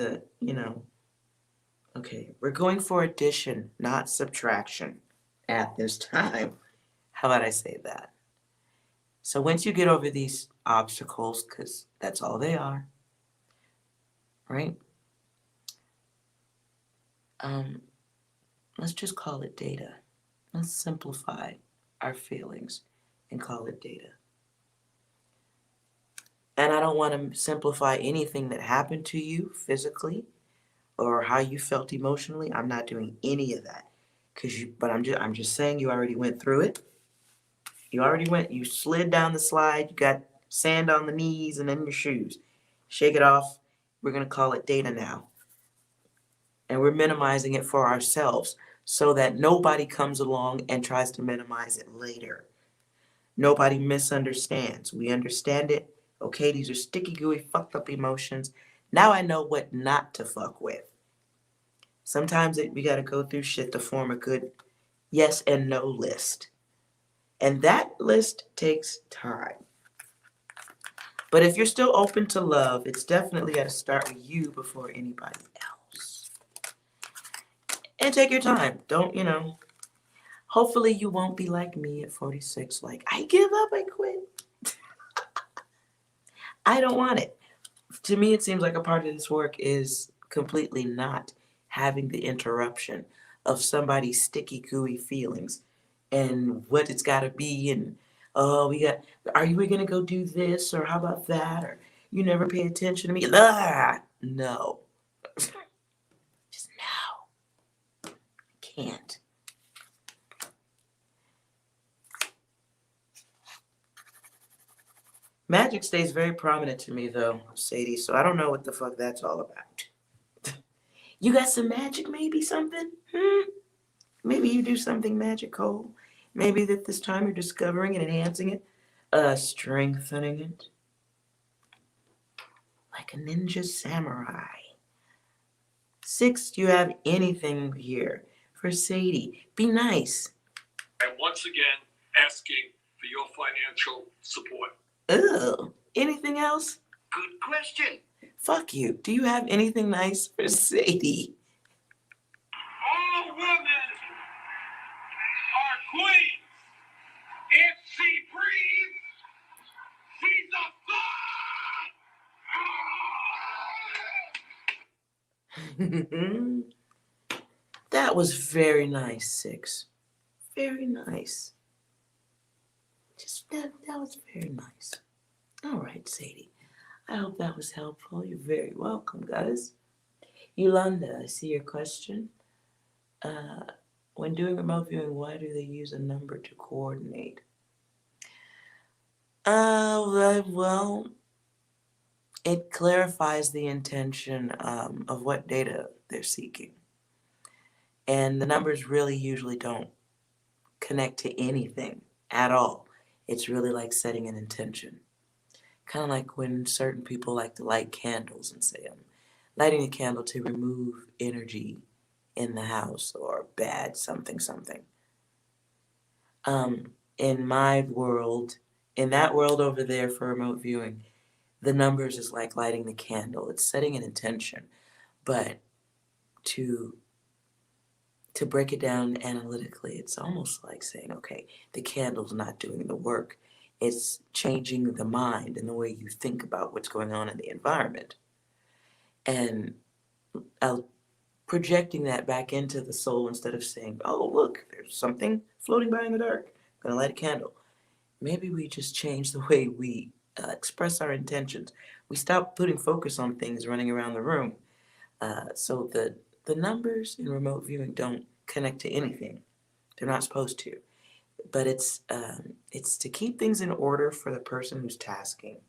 okay, we're going for addition, not subtraction at this time. How about I say that? So once you get over these obstacles, because that's all they are, right? Let's just call it data. Let's simplify our feelings and call it data. And I don't want to simplify anything that happened to you physically or how you felt emotionally. I'm not doing any of that. But I'm just saying you already went through it. You slid down the slide, you got sand on the knees and in your shoes. Shake it off. We're going to call it data now. And we're minimizing it for ourselves so that nobody comes along and tries to minimize it later. Nobody misunderstands. We understand it. Okay, these are sticky, gooey, fucked up emotions. Now I know what not to fuck with. Sometimes we got to go through shit to form a good yes and no list. And that list takes time. But if you're still open to love, it's definitely got to start with you before anybody else. And take your time. Don't, hopefully you won't be like me at 46, like, I give up, I quit. I don't want it. To me, it seems like a part of this work is completely not having the interruption of somebody's sticky, gooey feelings and what it's got to be. And, are you going to go do this? Or how about that? Or you never pay attention to me? No. Just no. Can't. Magic stays very prominent to me, though, Sadie, so I don't know what the fuck that's all about. You got some magic, maybe something? Maybe you do something magical. Maybe that this time you're discovering and enhancing it, strengthening it. Like a ninja samurai. 6, do you have anything here for Sadie? Be nice. And once again, asking for your financial support. Ugh. Anything else? Good question. Fuck you. Do you have anything nice for Sadie? Oh, women are queens. If she breathes, she's a thought. That was very nice, 6. Very nice. Just that was very nice. All right, Sadie. I hope that was helpful. You're very welcome, guys. Yolanda, I see your question. When doing remote viewing, why do they use a number to coordinate? Well, it clarifies the intention of what data they're seeking. And the numbers really usually don't connect to anything at all. It's really like setting an intention. Kind of like when certain people like to light candles and say, I'm lighting a candle to remove energy in the house or bad something. In my world, in that world over there for remote viewing, the numbers is like lighting the candle. It's setting an intention. But to break it down analytically, it's almost like saying, okay, the candle's not doing the work. It's changing the mind and the way you think about what's going on in the environment. And projecting that back into the soul instead of saying, oh, look, there's something floating by in the dark. I'm going to light a candle. Maybe we just change the way we express our intentions. We stop putting focus on things running around the room. So the numbers in remote viewing don't connect to anything. They're not supposed to. But it's to keep things in order for the person who's tasking.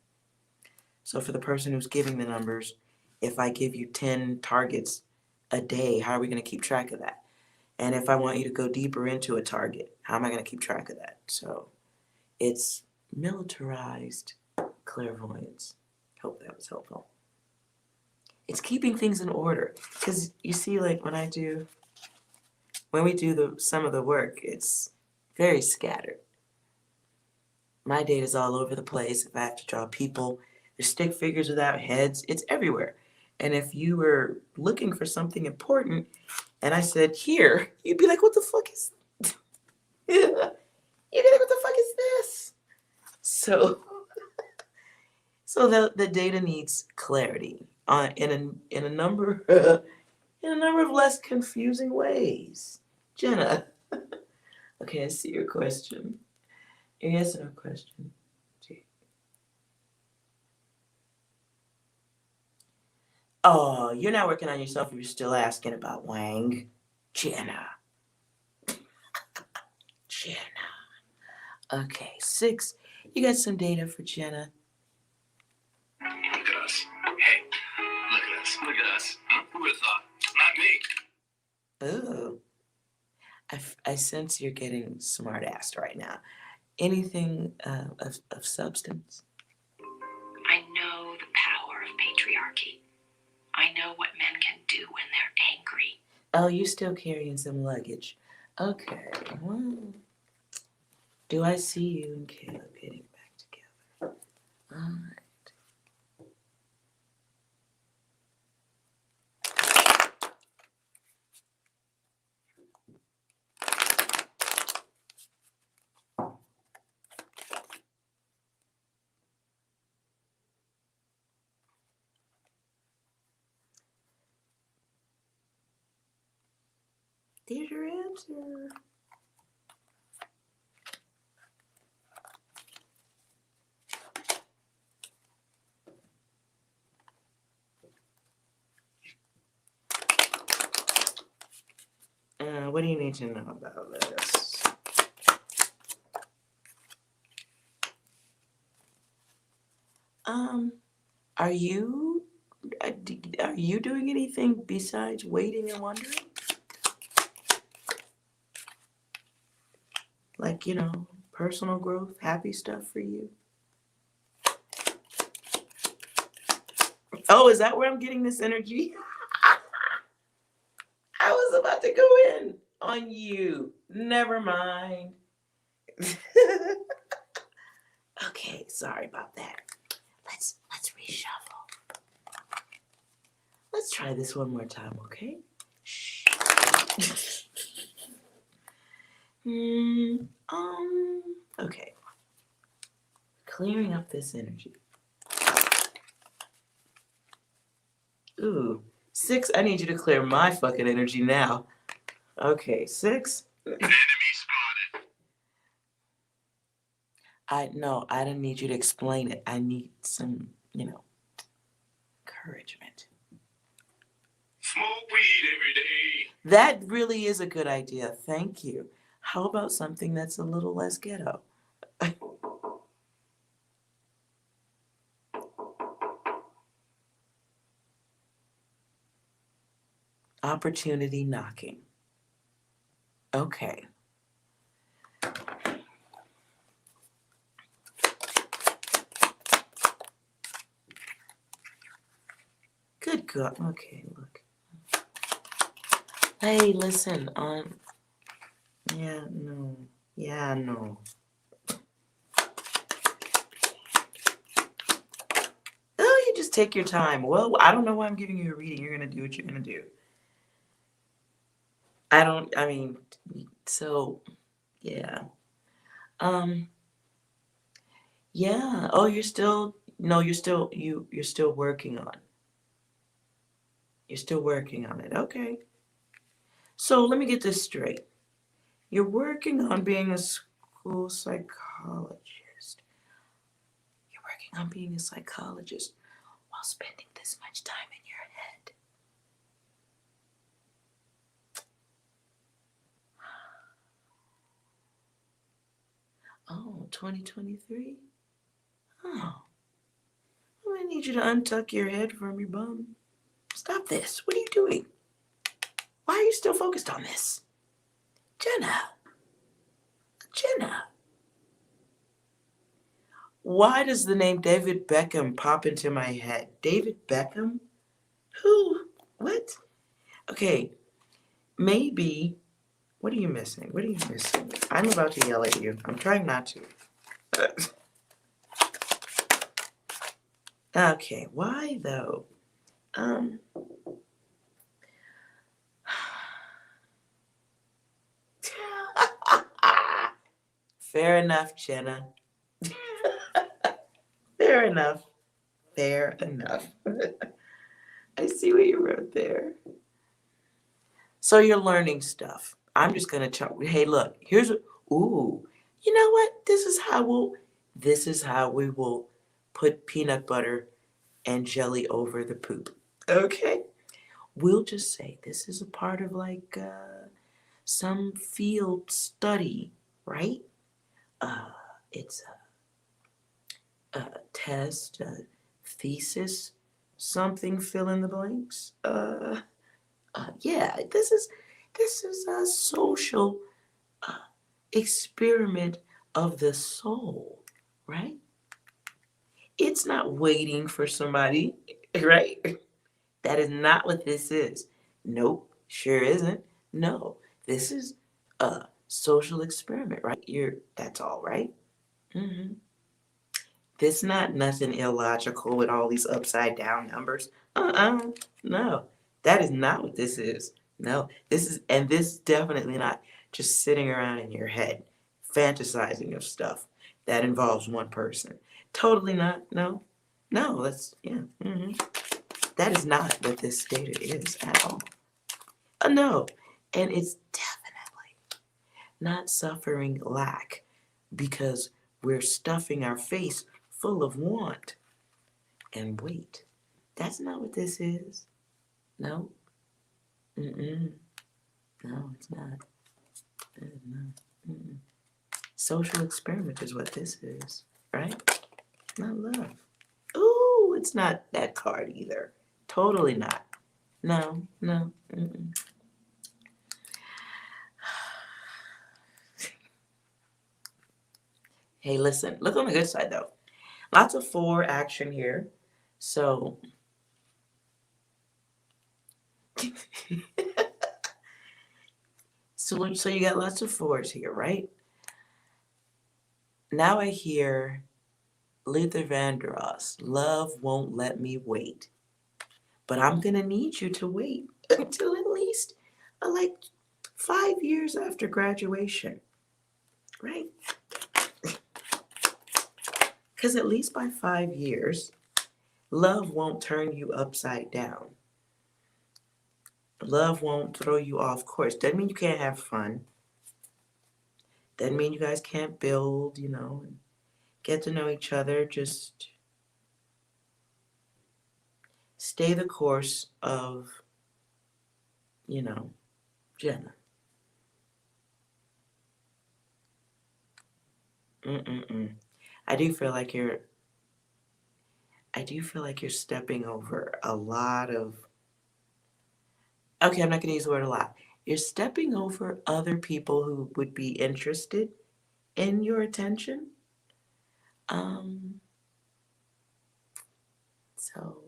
So for the person who's giving the numbers, if I give you 10 targets a day, how are we going to keep track of that? And if I want you to go deeper into a target, how am I going to keep track of that? So it's militarized clairvoyance. Hope that was helpful. It's keeping things in order. Because you see, like when we do some of the work, it's very scattered. My data's all over the place. If I have to draw people, there's stick figures without heads. It's everywhere. And if you were looking for something important and I said, here, you'd be like, what the fuck is You'd be like, what the fuck is this? So the data needs clarity in a number of less confusing ways. Jenna. Okay, I see your question. Your yes or no question. Oh, you're not working on yourself if you're still asking about Wang. Jenna. Okay, 6. You got some data for Jenna. Look at us. Hey, look at us. Look at us. Who would have thought? Not me. Ooh. I sense you're getting smart-assed right now. Anything of substance? I know the power of patriarchy. I know what men can do when they're angry. Oh, you're still carrying some luggage. Okay, well, do I see you and Caleb getting back together? All right. There's your answer. What do you need to know about this? Are you doing anything besides waiting and wondering? Like, personal growth, happy stuff for you? Oh, is that where I'm getting this energy? I was about to go in on you. Never mind. Okay, sorry about that. Let's reshuffle. Let's try this one more time, okay? Shh. Okay. Clearing up this energy. Ooh, 6, I need you to clear my fucking energy now. Okay, 6. Enemy spotted. I don't need you to explain it. I need some, encouragement. Smoke weed every day. That really is a good idea. Thank you. How about something that's a little less ghetto? Opportunity knocking. Okay. Good God. Okay, look. Hey, listen. Yeah, no. Yeah, no. Oh, you just take your time. Well, I don't know why I'm giving you a reading. You're gonna do what you're gonna do. So, yeah. Yeah. Oh, you're still, no, you're still working on. You're still working on it. Okay. So let me get this straight. You're working on being a school psychologist. You're working on being a psychologist while spending this much time in your head. Oh, 2023? Oh. I'm gonna need you to untuck your head from your bum. Stop this. What are you doing? Why are you still focused on this? Jenna. Why does the name David Beckham pop into my head? David Beckham? Who? What? Okay, maybe. What are you missing? What are you missing? I'm about to yell at you. I'm trying not to. Okay, why though? Fair enough, Jenna. Fair enough. Fair enough. I see what you wrote there. So you're learning stuff. I'm just gonna tell. Hey, look. Ooh. You know what? This is how we will put peanut butter and jelly over the poop. Okay. We'll just say this is a part of like some field study, right? It's a test, a thesis, something. Fill in the blanks. Yeah, this is a social experiment of the soul, right? It's not waiting for somebody, right? That is not what this is. Nope, sure isn't. No, this is a social experiment, right? That's all, right? Mm-hmm. This not nothing illogical with all these upside down numbers. No, that is not what this is. No, this definitely not just sitting around in your head fantasizing of stuff that involves one person. Totally not. No, yeah. That is not what this data is at all. No, and it's definitely not suffering lack because we're stuffing our face full of want and wait. That's not what this is. No. Mm-mm. No, it's not. No. Mm-mm. Social experiment is what this is, right? Not love. Ooh, it's not that card either. Totally not. No. Mm-mm. Hey, listen. Look on the good side though. Lots of 4 action here. So so you got lots of 4s here, right? Now I hear Luther Vandross, love won't let me wait. But I'm going to need you to wait until at least like 5 years after graduation. right? Because at least by 5 years, love won't turn you upside down. Love won't throw you off course. Doesn't mean you can't have fun. Doesn't mean you guys can't build, and get to know each other. Just stay the course of, Jenna. I do feel like you're stepping over a lot of, okay, I'm not going to use the word a lot. You're stepping over other people who would be interested in your attention. So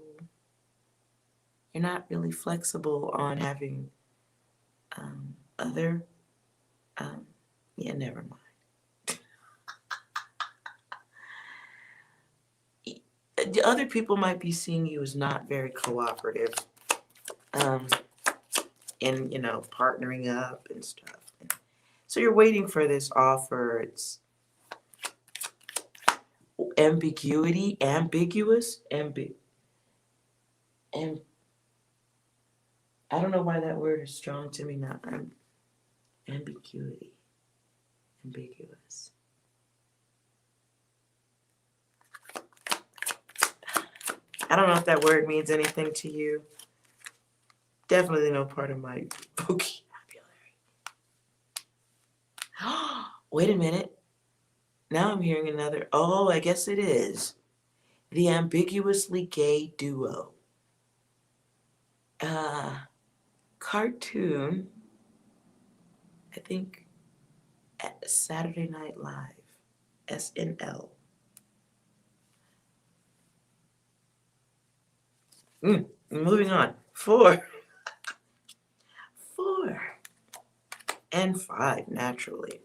you're not really flexible on having other, never mind. The other people might be seeing you as not very cooperative in, partnering up and stuff. So you're waiting for this offer. It's ambiguous. And I don't know why that word is strong to me now. Ambiguity. Ambiguous. I don't know if that word means anything to you. Definitely no part of my vocabulary. Wait a minute. Now I'm hearing another. Oh, I guess it is. The ambiguously gay duo. Cartoon. I think at Saturday Night Live. SNL. Moving on. 4 and 5, naturally.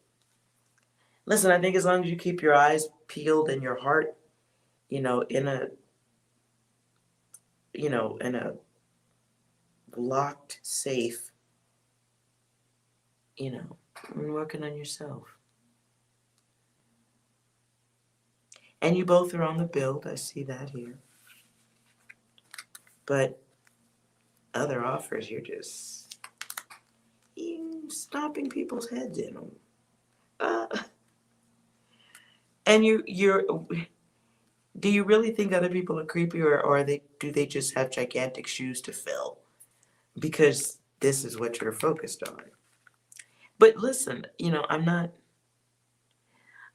Listen, I think as long as you keep your eyes peeled and your heart, in a locked safe, and working on yourself. And you both are on the build. I see that here. But other offers, you're just stomping people's heads in them. And you're. Do you really think other people are creepy, or do they just have gigantic shoes to fill? Because this is what you're focused on. But listen,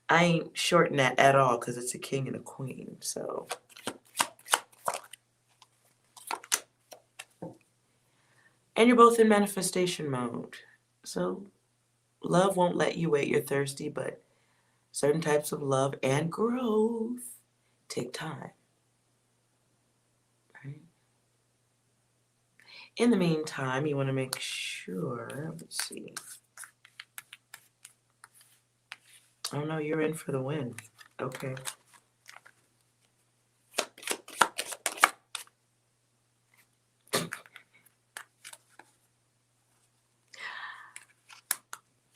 I ain't shorting that at all because it's a king and a queen. So, and you're both in manifestation mode. So, love won't let you wait. You're thirsty, but certain types of love and growth take time. Right? In the meantime, you want to make sure, let's see. Oh no, you're in for the win. Okay.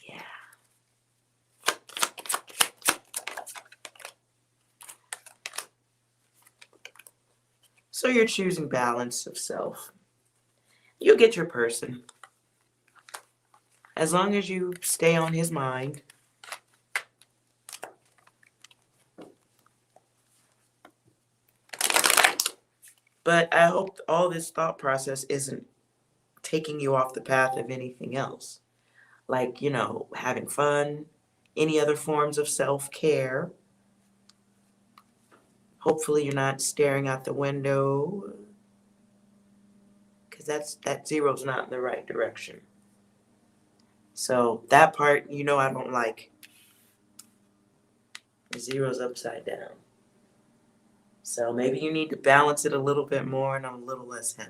Yeah. So you're choosing balance of self. You'll get your person. As long as you stay on his mind. But I hope all this thought process isn't taking you off the path of anything else. Like, having fun, any other forms of self-care. Hopefully you're not staring out the window. Because that zero's not in the right direction. So that part, I don't like. The zero's upside down. So maybe you need to balance it a little bit more and a little less him.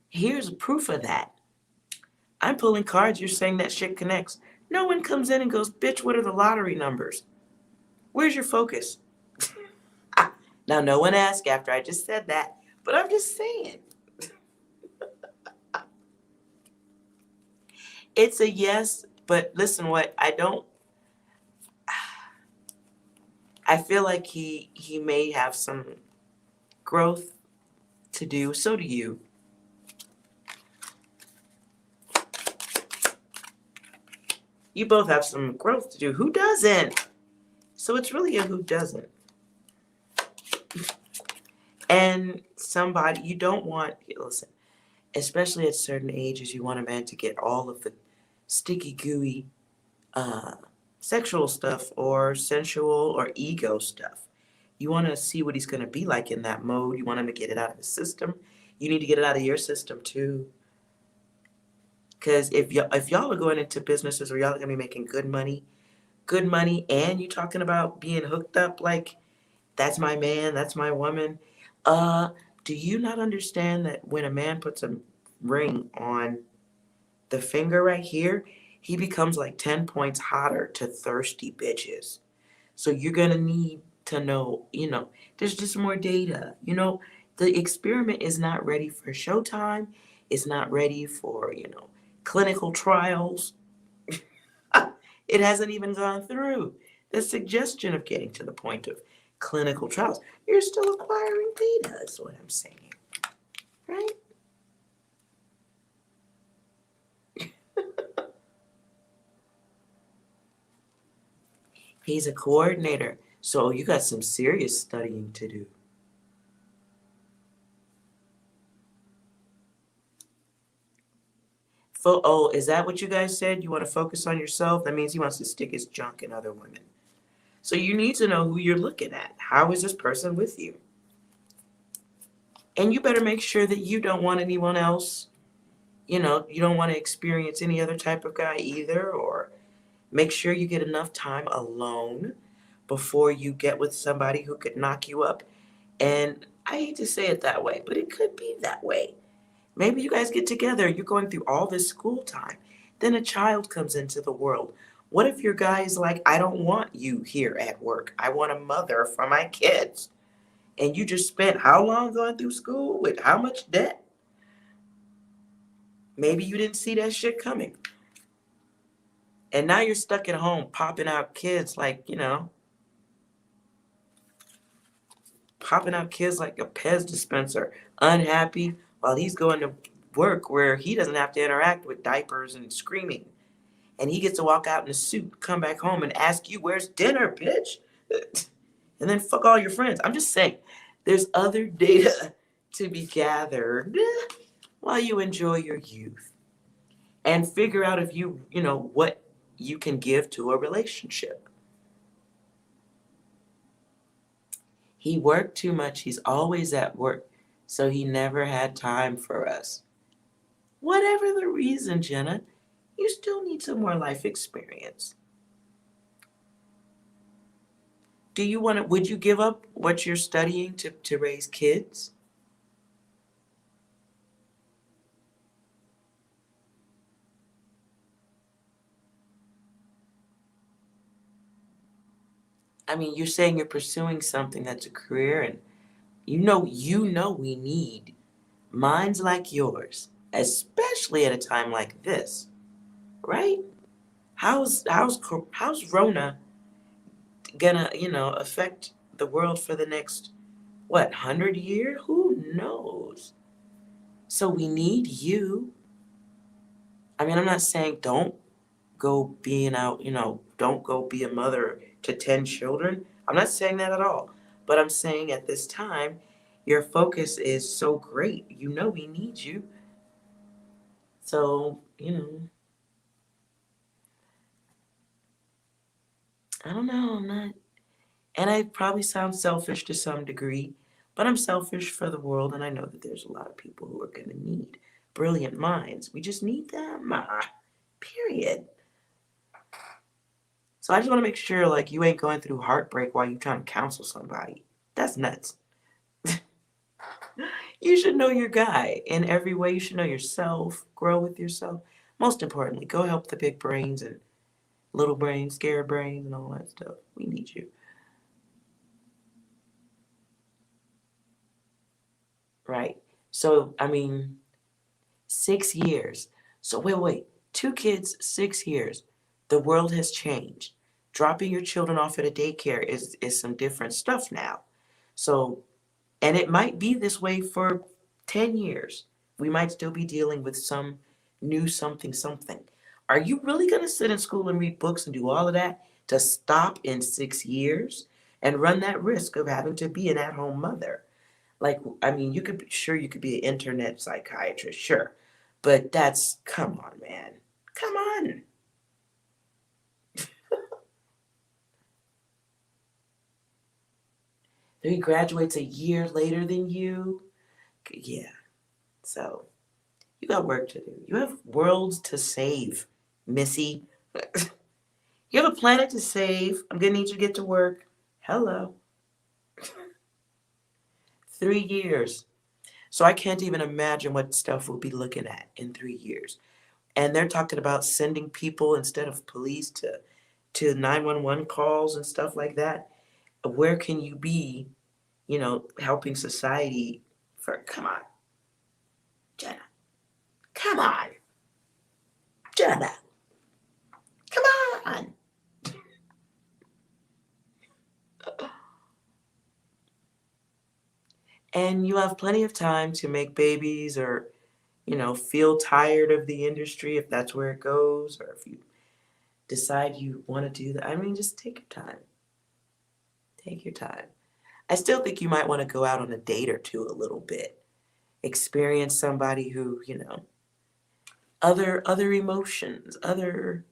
Here's proof of that. I'm pulling cards. You're saying that shit connects. No one comes in and goes, bitch, what are the lottery numbers? Where's your focus? Now, no one asked after I just said that, but I'm just saying. It's a yes, but listen, I feel like he may have some growth to do. So do you. You both have some growth to do. Who doesn't? So it's really a who doesn't. And somebody you don't want, listen, especially at certain ages, you want a man to get all of the sticky, gooey sexual stuff or sensual or ego stuff. You want to see what he's going to be like in that mode. You want him to get it out of his system. You need to get it out of your system too. Because if y'all are going into businesses where y'all are going to be making good money, and you're talking about being hooked up like that's my man, that's my woman. Do you not understand that when a man puts a ring on the finger right here, he becomes like 10 points hotter to thirsty bitches. So you're going to need to know, there's just more data. The experiment is not ready for showtime. It's not ready for, clinical trials. It hasn't even gone through the suggestion of getting to the point of clinical trials. You're still acquiring data, is what I'm saying. Right? He's a coordinator, so you got some serious studying to do. Oh, is that what you guys said? You want to focus on yourself? That means he wants to stick his junk in other women. So you need to know who you're looking at. How is this person with you? And you better make sure that you don't want anyone else. You don't want to experience any other type of guy either, or make sure you get enough time alone before you get with somebody who could knock you up. And I hate to say it that way, but it could be that way. Maybe you guys get together, you're going through all this school time, then a child comes into the world. What if your guy is like, I don't want you here at work. I want a mother for my kids. And you just spent how long going through school with how much debt? Maybe you didn't see that shit coming. And now you're stuck at home popping out kids like, popping out kids like a Pez dispenser, unhappy while he's going to work where he doesn't have to interact with diapers and screaming. And he gets to walk out in a suit, come back home and ask you, where's dinner, bitch? And then fuck all your friends. I'm just saying, there's other data to be gathered while you enjoy your youth. And figure out if what you can give to a relationship. He worked too much. He's always at work. So he never had time for us. Whatever the reason, Jenna, you still need some more life experience. Would you give up what you're studying to raise kids? I mean, you're saying you're pursuing something that's a career, and you know we need minds like yours, especially at a time like this, right? How's Rona gonna, affect the world for the next 100 years? Who knows? So we need you. I mean, I'm not saying don't go being out, don't go be a mother to 10 children. I'm not saying that at all. But I'm saying at this time, your focus is so great. We need you. So, I don't know. I'm not. And I probably sound selfish to some degree, but I'm selfish for the world. And I know that there's a lot of people who are going to need brilliant minds. We just need them. Period. So I just want to make sure, like, you ain't going through heartbreak while you're trying to counsel somebody. That's nuts. You should know your guy in every way. You should know yourself, grow with yourself. Most importantly, go help the big brains and little brains, scared brains, and all that stuff. We need you. Right. So, 6 years. So, wait. 2 kids, 6 years. The world has changed. dropping your children off at a daycare is some different stuff now. So, and it might be this way for 10 years. We might still be dealing with some new something something. Are you really going to sit in school and read books and do all of that to stop in 6 years and run that risk of having to be an at-home mother? Like, I mean, you could sure you could be an internet psychiatrist, sure. But that's, come on, man. Come on. He graduates a year later than you. Yeah. So you got work to do. You have worlds to save, Missy. You have a planet to save. I'm gonna need you to get to work. Hello. 3 years. So I can't even imagine what stuff we'll be looking at in 3 years. And they're talking about sending people instead of police to 911 calls and stuff like that. Where can you be, helping society come on, Jenna. Come on. Jenna. Come on. And you have plenty of time to make babies or, feel tired of the industry if that's where it goes, or if you decide you want to do that. I mean, just take your time. Take your time. I still think you might want to go out on a date or two a little bit. Experience somebody who, other emotions, other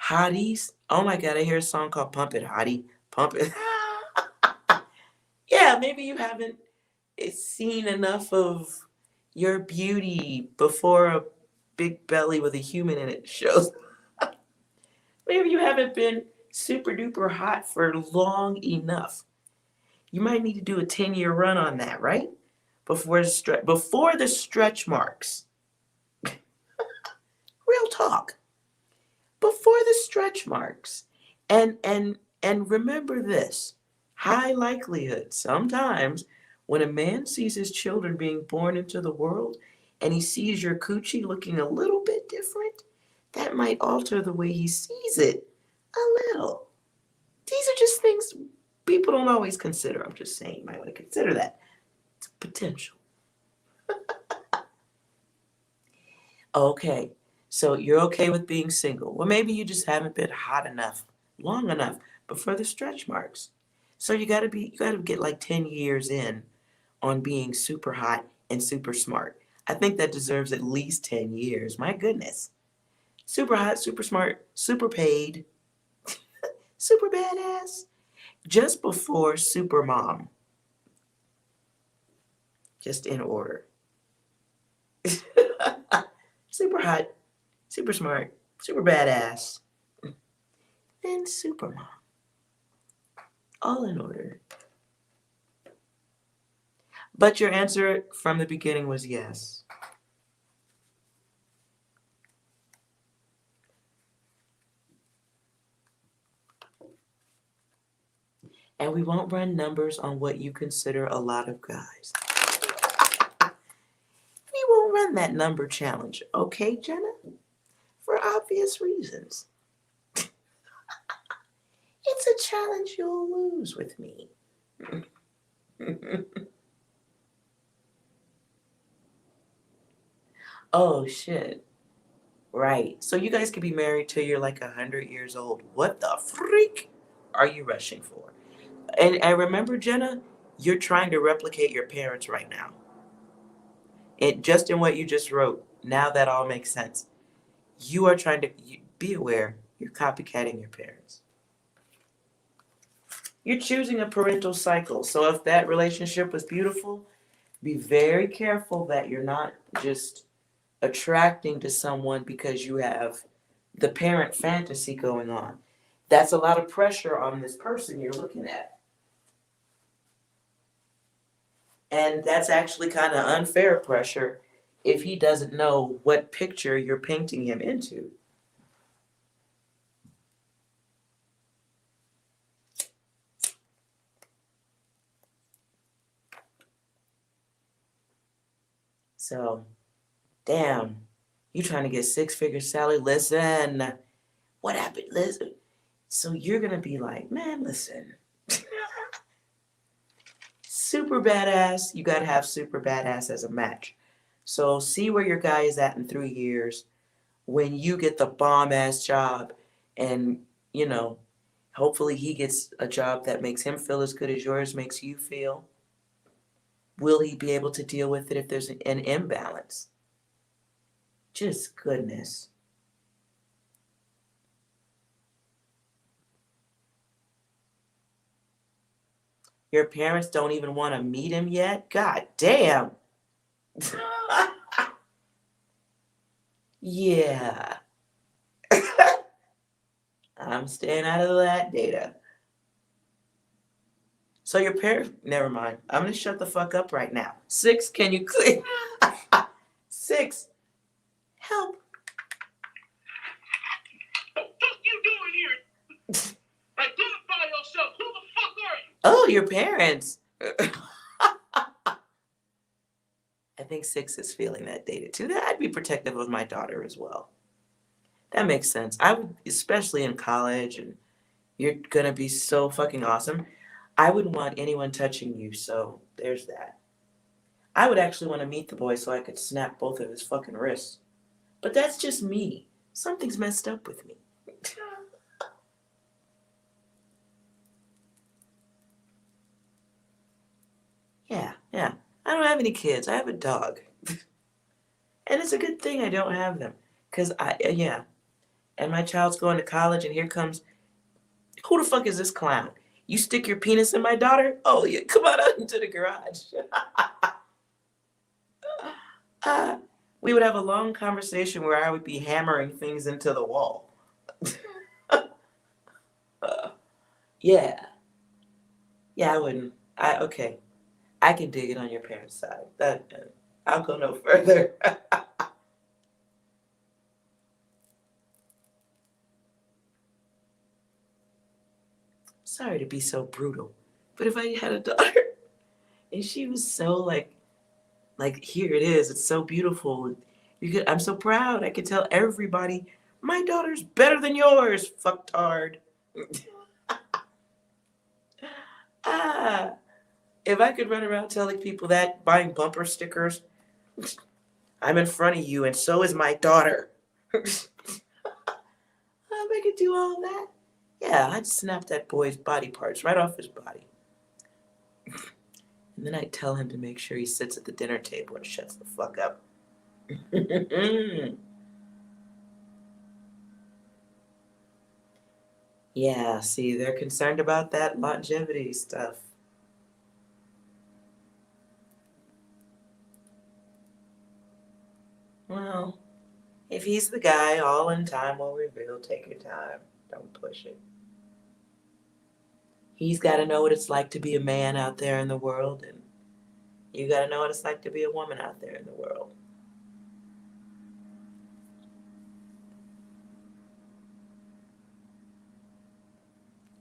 hotties. Oh my God, I hear a song called Pump It, Hottie. Pump It. Yeah, maybe you haven't seen enough of your beauty before a big belly with a human in it shows. Maybe you haven't been super duper hot for long enough. You might need to do a 10-year run on that, right? Before the stretch marks. Real talk. Before the stretch marks. And remember this. High likelihood sometimes when a man sees his children being born into the world and he sees your coochie looking a little bit different, that might alter the way he sees it a little. These are just things people don't always consider. I'm just saying you might want to consider that. It's potential. Okay, so you're okay with being single. Well, maybe you just haven't been hot enough, long enough before the stretch marks. So you gotta get like 10 years in on being super hot and super smart. I think that deserves at least 10 years. My goodness. Super hot, super smart, super paid, super badass. Just before super mom. Just in order. Super hot, super smart, super badass, then super mom. All in order. But your answer from the beginning was yes. And we won't run numbers on what you consider a lot of guys. We won't run that number challenge, okay, Jenna? For obvious reasons. It's a challenge you'll lose with me. Oh, shit. Right. So you guys could be married till you're like 100 years old. What the freak are you rushing for? And remember, Jenna, you're trying to replicate your parents right now. Just in what you just wrote, now that all makes sense. You are trying to be aware you're copycatting your parents. You're choosing a parental cycle. So if that relationship was beautiful, be very careful that you're not just attracting to someone because you have the parent fantasy going on. That's a lot of pressure on this person you're looking at. And that's actually kind of unfair pressure if he doesn't know what picture you're painting him into. So, damn, you trying to get 6-figure salary? Listen, What happened, Liz? So you're going to be like, man, listen. Super badass. You got to have super badass as a match. So see where your guy is at in 3 years when you get the bomb ass job and, you know, hopefully he gets a job that makes him feel as good as yours makes you feel. Will he be able to deal with it if there's an imbalance? Just goodness. Your parents don't even want to meet him yet? God damn. Yeah. I'm staying out of that data. So your parents, never mind. I'm going to shut the fuck up right now. 6, can you click? 6, help. What the fuck you doing here? Identify yourself. Who the fuck are you? Oh, your parents. I think 6 is feeling that data too. I'd be protective of my daughter as well. That makes sense. I would, especially in college, and you're going to be so fucking awesome. I wouldn't want anyone touching you, so there's that. I would actually want to meet the boy so I could snap both of his fucking wrists. But that's just me. Something's messed up with me. Yeah. I don't have any kids. I have a dog. And it's a good thing I don't have them. Because And my child's going to college, and here comes, who the fuck is this clown? You stick your penis in my daughter? Oh, yeah, come on out into the garage. We would have a long conversation where I would be hammering things into the wall. Yeah, I wouldn't. Okay. I can dig it on your parents' side. I'll go no further. Sorry to be so brutal, but if I had a daughter and she was so like here it is, it's so beautiful. I'm so proud. I could tell everybody my daughter's better than yours, fucktard. If I could run around telling people that, buying bumper stickers, I'm in front of you and so is my daughter. If I could do all that, yeah, I'd snap that boy's body parts right off his body. And then I'd tell him to make sure he sits at the dinner table and shuts the fuck up. Yeah, see, they're concerned about that longevity stuff. Well, if he's the guy, all in time will reveal. Take your time. Don't push it. He's got to know what it's like to be a man out there in the world, and you got to know what it's like to be a woman out there in the world.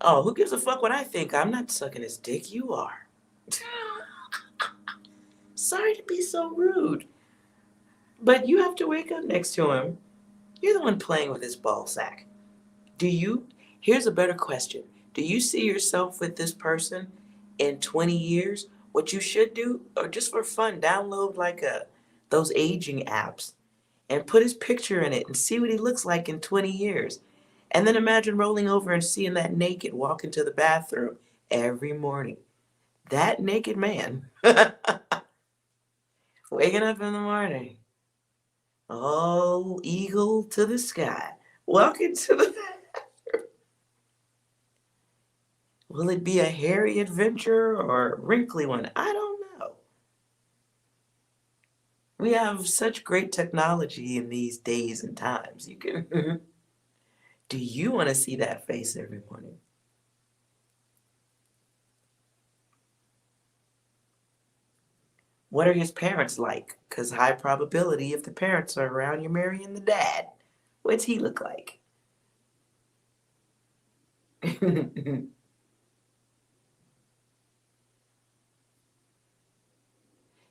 Oh, who gives a fuck what I think? I'm not sucking his dick. You are. Sorry to be so rude, but you have to wake up next to him. You're the one playing with his ball sack. Here's a better question. Do you see yourself with this person in 20 years? What you should do, or just for fun, download those aging apps and put his picture in it and see what he looks like in 20 years. And then imagine rolling over and seeing that naked walk into the bathroom every morning. That naked man. Waking up in the morning. Oh, eagle to the sky. Walking to the bathroom. Will it be a hairy adventure or a wrinkly one? I don't know. We have such great technology in these days and times. You can. Do you want to see that face every morning? What are his parents like? Because high probability if the parents are around, you're marrying the dad. What's he look like?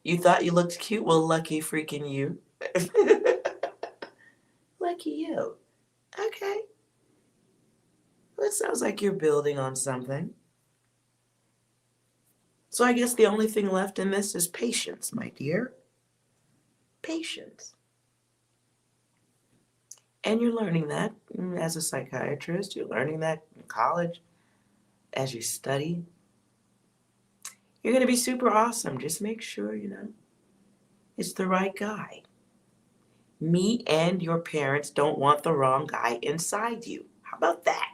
You thought you looked cute? Well, lucky freaking you. Lucky you. Okay. That sounds like you're building on something. So I guess the only thing left in this is patience, my dear. Patience. And you're learning that as a psychiatrist. You're learning that in college as you study. You're going to be super awesome. Just make sure, it's the right guy. Me and your parents don't want the wrong guy inside you. How about that?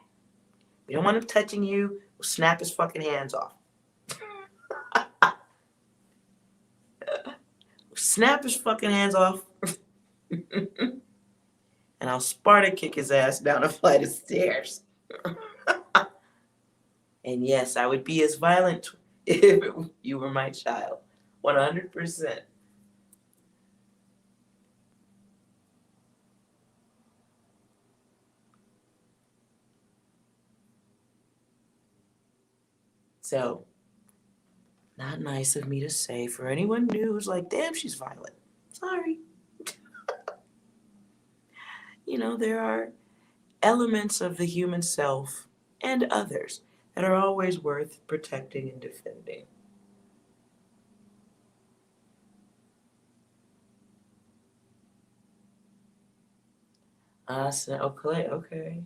We don't want him touching you. We'll snap his fucking hands off. Snap his fucking hands off. And I'll Sparta kick his ass down a flight of stairs. And yes, I would be as violent if you were my child. 100%. So, not nice of me to say for anyone new who's like, damn, she's violent. Sorry. There are elements of the human self and others that are always worth protecting and defending. Okay.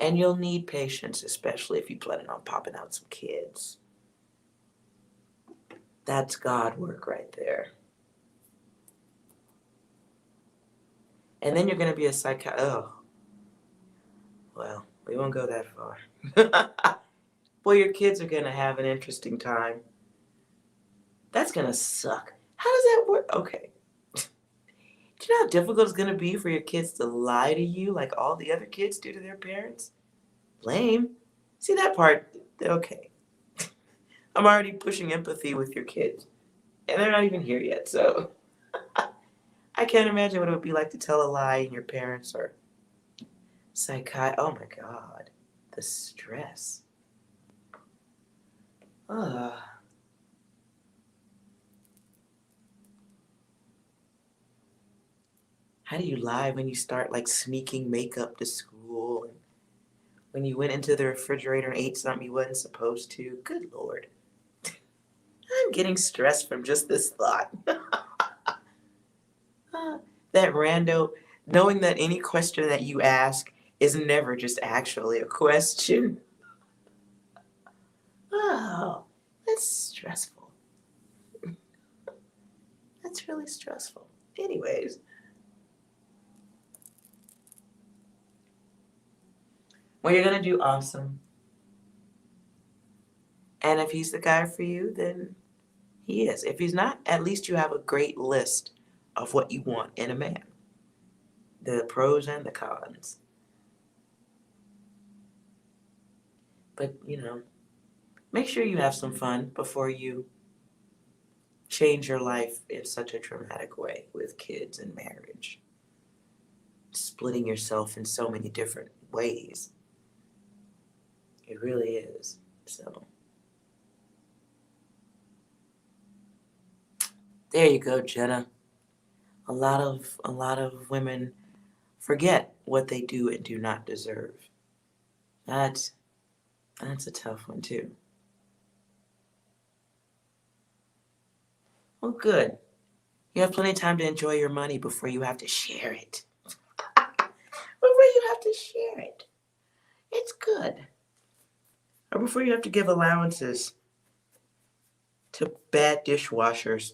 And you'll need patience, especially if you plan on popping out some kids. That's God work right there. And then you're going to be a Oh, well, we won't go that far. Boy, your kids are going to have an interesting time. That's going to suck. How does that work? Okay. Do you know how difficult it's going to be for your kids to lie to you like all the other kids do to their parents? Lame. See that part? Okay. I'm already pushing empathy with your kids. And they're not even here yet, so I can't imagine what it would be like to tell a lie and your parents are Oh my God. The stress. How do you lie when you start like sneaking makeup to school? And when you went into the refrigerator and ate something you wasn't supposed to? Good Lord. I'm getting stressed from just this thought. That rando, knowing that any question that you ask is never just actually a question. Oh, that's stressful. That's really stressful. Anyways. Well, you're going to do awesome. And if he's the guy for you, then he is. If he's not, at least you have a great list of what you want in a man. The pros and the cons. But, make sure you have some fun before you change your life in such a dramatic way with kids and marriage. Splitting yourself in so many different ways. It really is. So, there you go, Jenna. A lot of women forget what they do and do not deserve. That's a tough one too. Well, good. You have plenty of time to enjoy your money before you have to share it. Before you have to share it. It's good. Or before you have to give allowances to bad dishwashers.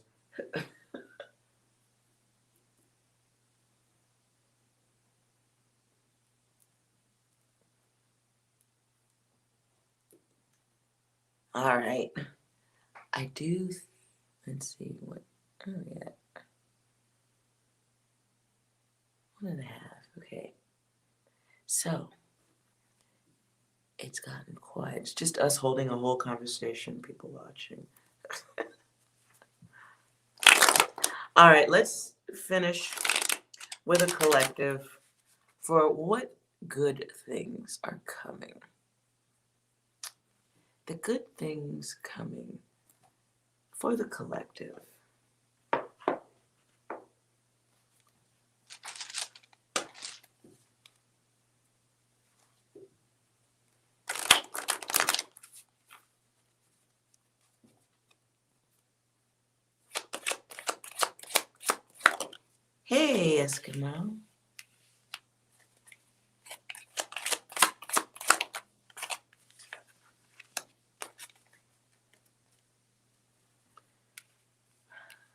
All right. I do. Let's see what. Oh, yeah. 1.5. Okay. So, it's gotten quiet. It's just us holding a whole conversation, people watching. All right, let's finish with a collective for what good things are coming. The good things coming for the collective. Eskimo.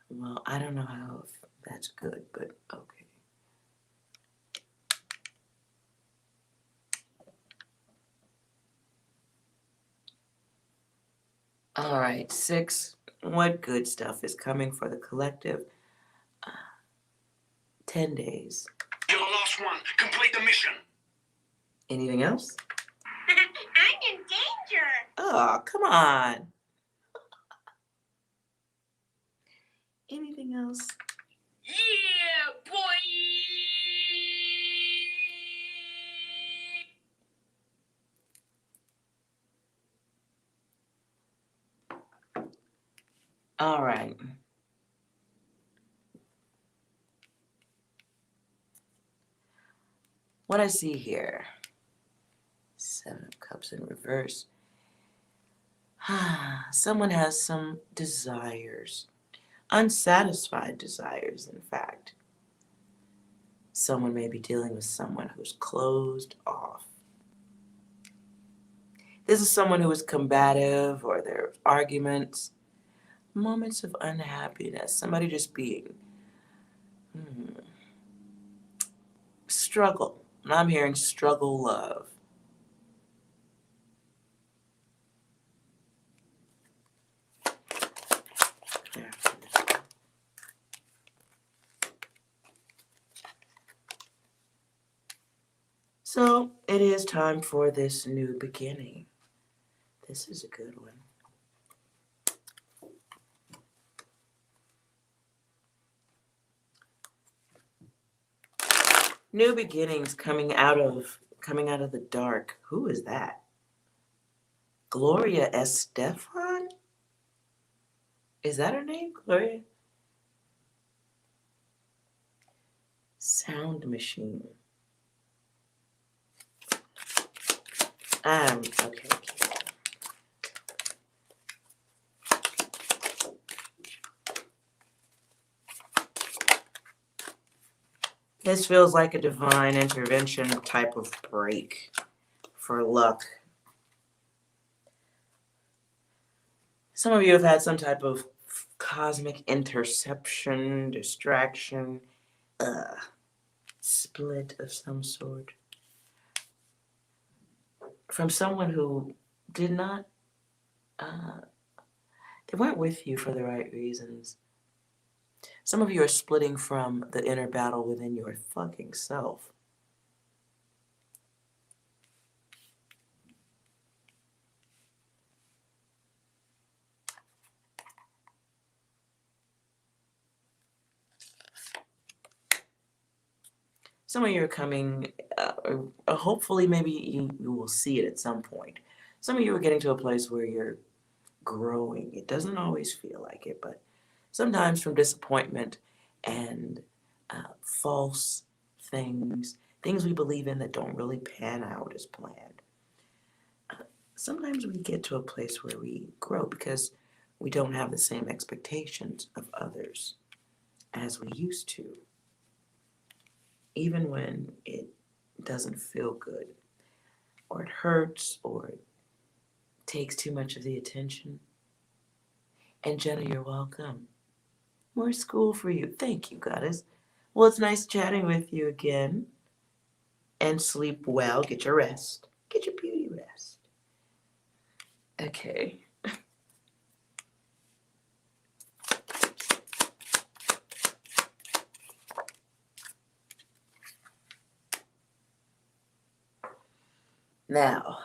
Well, I don't know how that's good, but okay. All right, 6. What good stuff is coming for the collective? 10 days. You're the last one. Complete the mission. Anything else? I'm in danger. Oh, come on. Anything else? Yeah, boy. All right. What I see here, 7 of Cups in reverse. Someone has some desires, unsatisfied desires, in fact. Someone may be dealing with someone who's closed off. This is someone who is combative, or there are arguments, moments of unhappiness, somebody just being struggle. And I'm hearing struggle love. So it is time for this new beginning. This is a good one. New beginnings coming out of the dark. Who is that? Gloria Estefan? Is that her name? Gloria? Sound machine. Okay. This feels like a divine intervention type of break for luck. Some of you have had some type of cosmic interception, distraction, split of some sort from someone who did not, they weren't with you for the right reasons. Some of you are splitting from the inner battle within your fucking self. Some of you are coming, hopefully maybe you will see it at some point. Some of you are getting to a place where you're growing. It doesn't always feel like it, but sometimes from disappointment and false things we believe in that don't really pan out as planned. Sometimes we get to a place where we grow because we don't have the same expectations of others as we used to. Even when it doesn't feel good, or it hurts, or it takes too much of the attention. And Jenna, you're welcome. More school for you. Thank you, Goddess. Well, it's nice chatting with you again. And sleep well. Get your rest. Get your beauty rest. Okay. Now,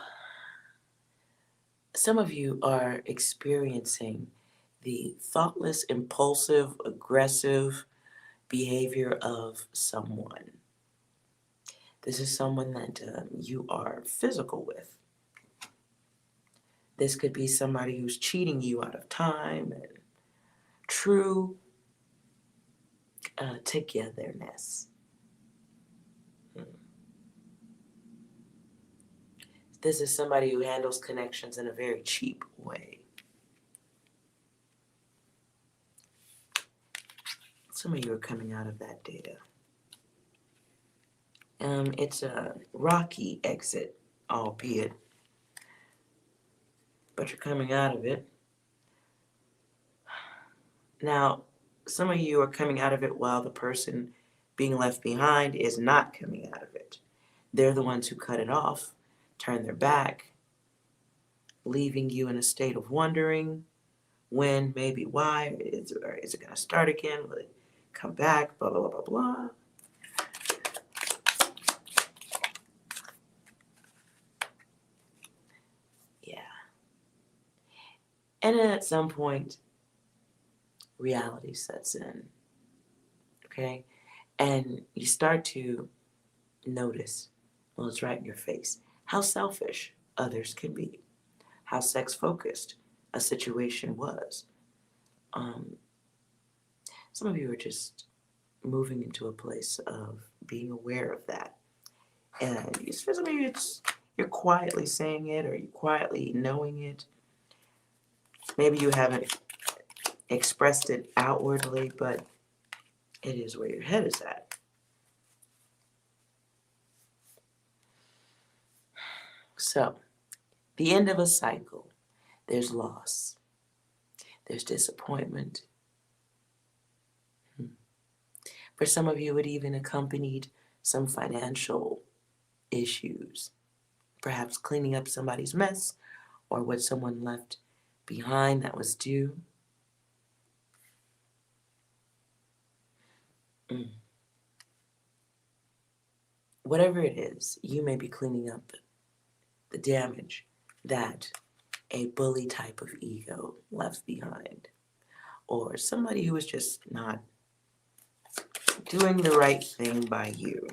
some of you are experiencing the thoughtless, impulsive, aggressive behavior of someone. This is someone that you are physical with. This could be somebody who's cheating you out of time and true togetherness. This is somebody who handles connections in a very cheap way. Some of you are coming out of that data. It's a rocky exit, albeit, but you're coming out of it. Now, some of you are coming out of it while the person being left behind is not coming out of it. They're the ones who cut it off, turn their back, leaving you in a state of wondering when, maybe why, is it going to start again? Will it come back? Blah, blah, blah, blah, blah. Yeah. And then at some point, reality sets in, okay? And you start to notice, well, it's right in your face, how selfish others can be, how sex-focused a situation was. Some of you are just moving into a place of being aware of that. And for some of you, you're quietly saying it or you're quietly knowing it. Maybe you haven't expressed it outwardly, but it is where your head is at. So, the end of a cycle, there's loss, there's disappointment. For some of you, it even accompanied some financial issues, perhaps cleaning up somebody's mess or what someone left behind that was due. Whatever it is, you may be cleaning up the damage that a bully type of ego left behind, or somebody who was just not doing the right thing by you.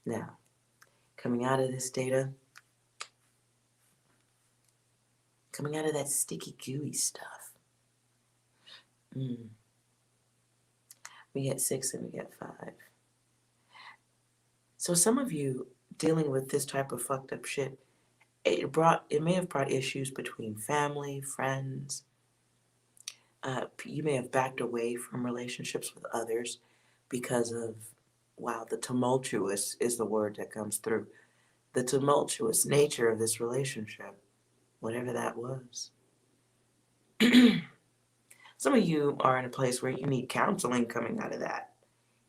Now, coming out of this data, coming out of that sticky, gooey stuff, we get 6 and we get 5. So some of you dealing with this type of fucked up shit, it may have brought issues between family, friends. You may have backed away from relationships with others because of, wow, the tumultuous is the word that comes through. The tumultuous nature of this relationship, whatever that was. Some of you are in a place where you need counseling coming out of that,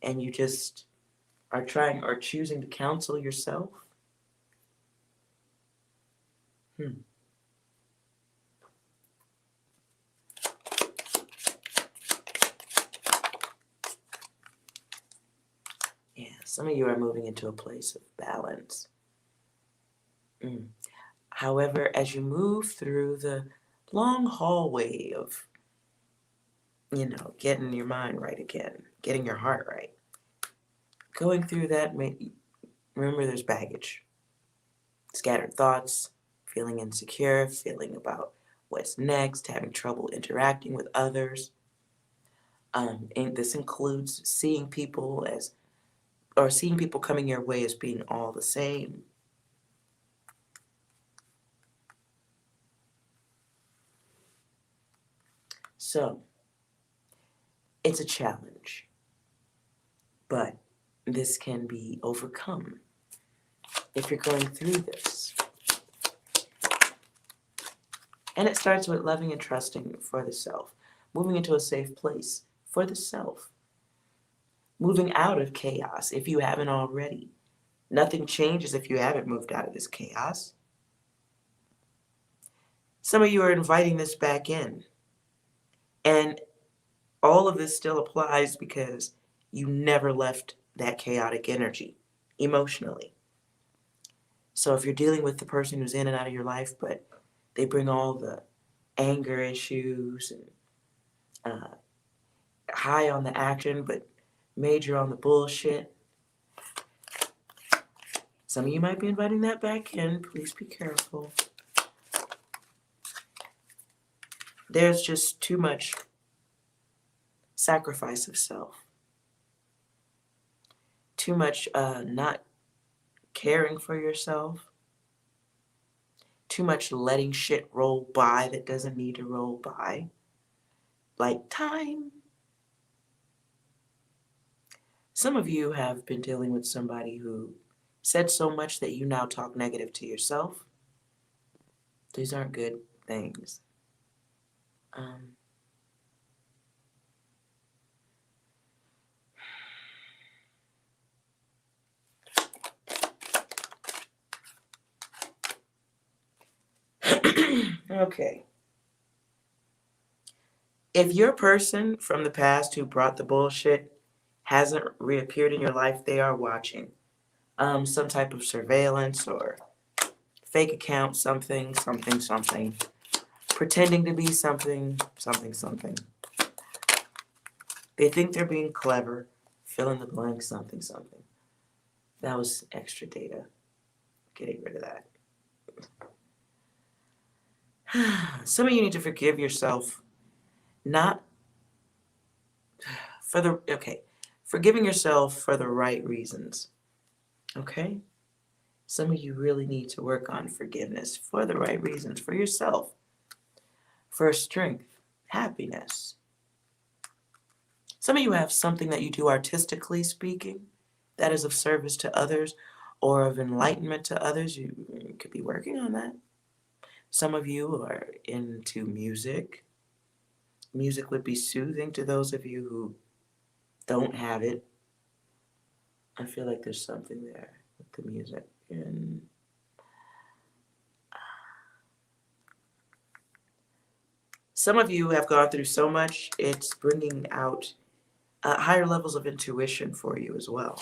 and you just are trying or choosing to counsel yourself. Yeah, some of you are moving into a place of balance. However, as you move through the long hallway of, getting your mind right again, getting your heart right, going through that, remember there's baggage, scattered thoughts, feeling insecure, feeling about what's next, having trouble interacting with others. And this includes seeing people coming your way as being all the same. So, it's a challenge, but this can be overcome if you're going through this. And it starts with loving and trusting for the self, moving into a safe place for the self, moving out of chaos if you haven't already. Nothing changes if you haven't moved out of this chaos. Some of you are inviting this back in. And all of this still applies because you never left that chaotic energy emotionally. So if you're dealing with the person who's in and out of your life, but they bring all the anger issues and high on the action, but major on the bullshit, some of you might be inviting that back in. Please be careful. There's just too much sacrifice of self. Too much not caring for yourself. Too much letting shit roll by that doesn't need to roll by. Like time. Some of you have been dealing with somebody who said so much that you now talk negative to yourself. These aren't good things. Okay. If your person from the past who brought the bullshit hasn't reappeared in your life, they are watching. Some type of surveillance or fake account, something, pretending to be something. They think they're being clever, fill in the blank, something. That was extra data. Getting rid of that. Some of you need to forgive yourself, forgiving yourself for the right reasons. Okay? Some of you really need to work on forgiveness for the right reasons, for yourself, for strength, happiness. Some of you have something that you do artistically speaking that is of service to others or of enlightenment to others. You could be working on that. Some of you are into music. Music would be soothing to those of you who don't have it. I feel like there's something there with the music. And some of you have gone through so much, it's bringing out higher levels of intuition for you as well.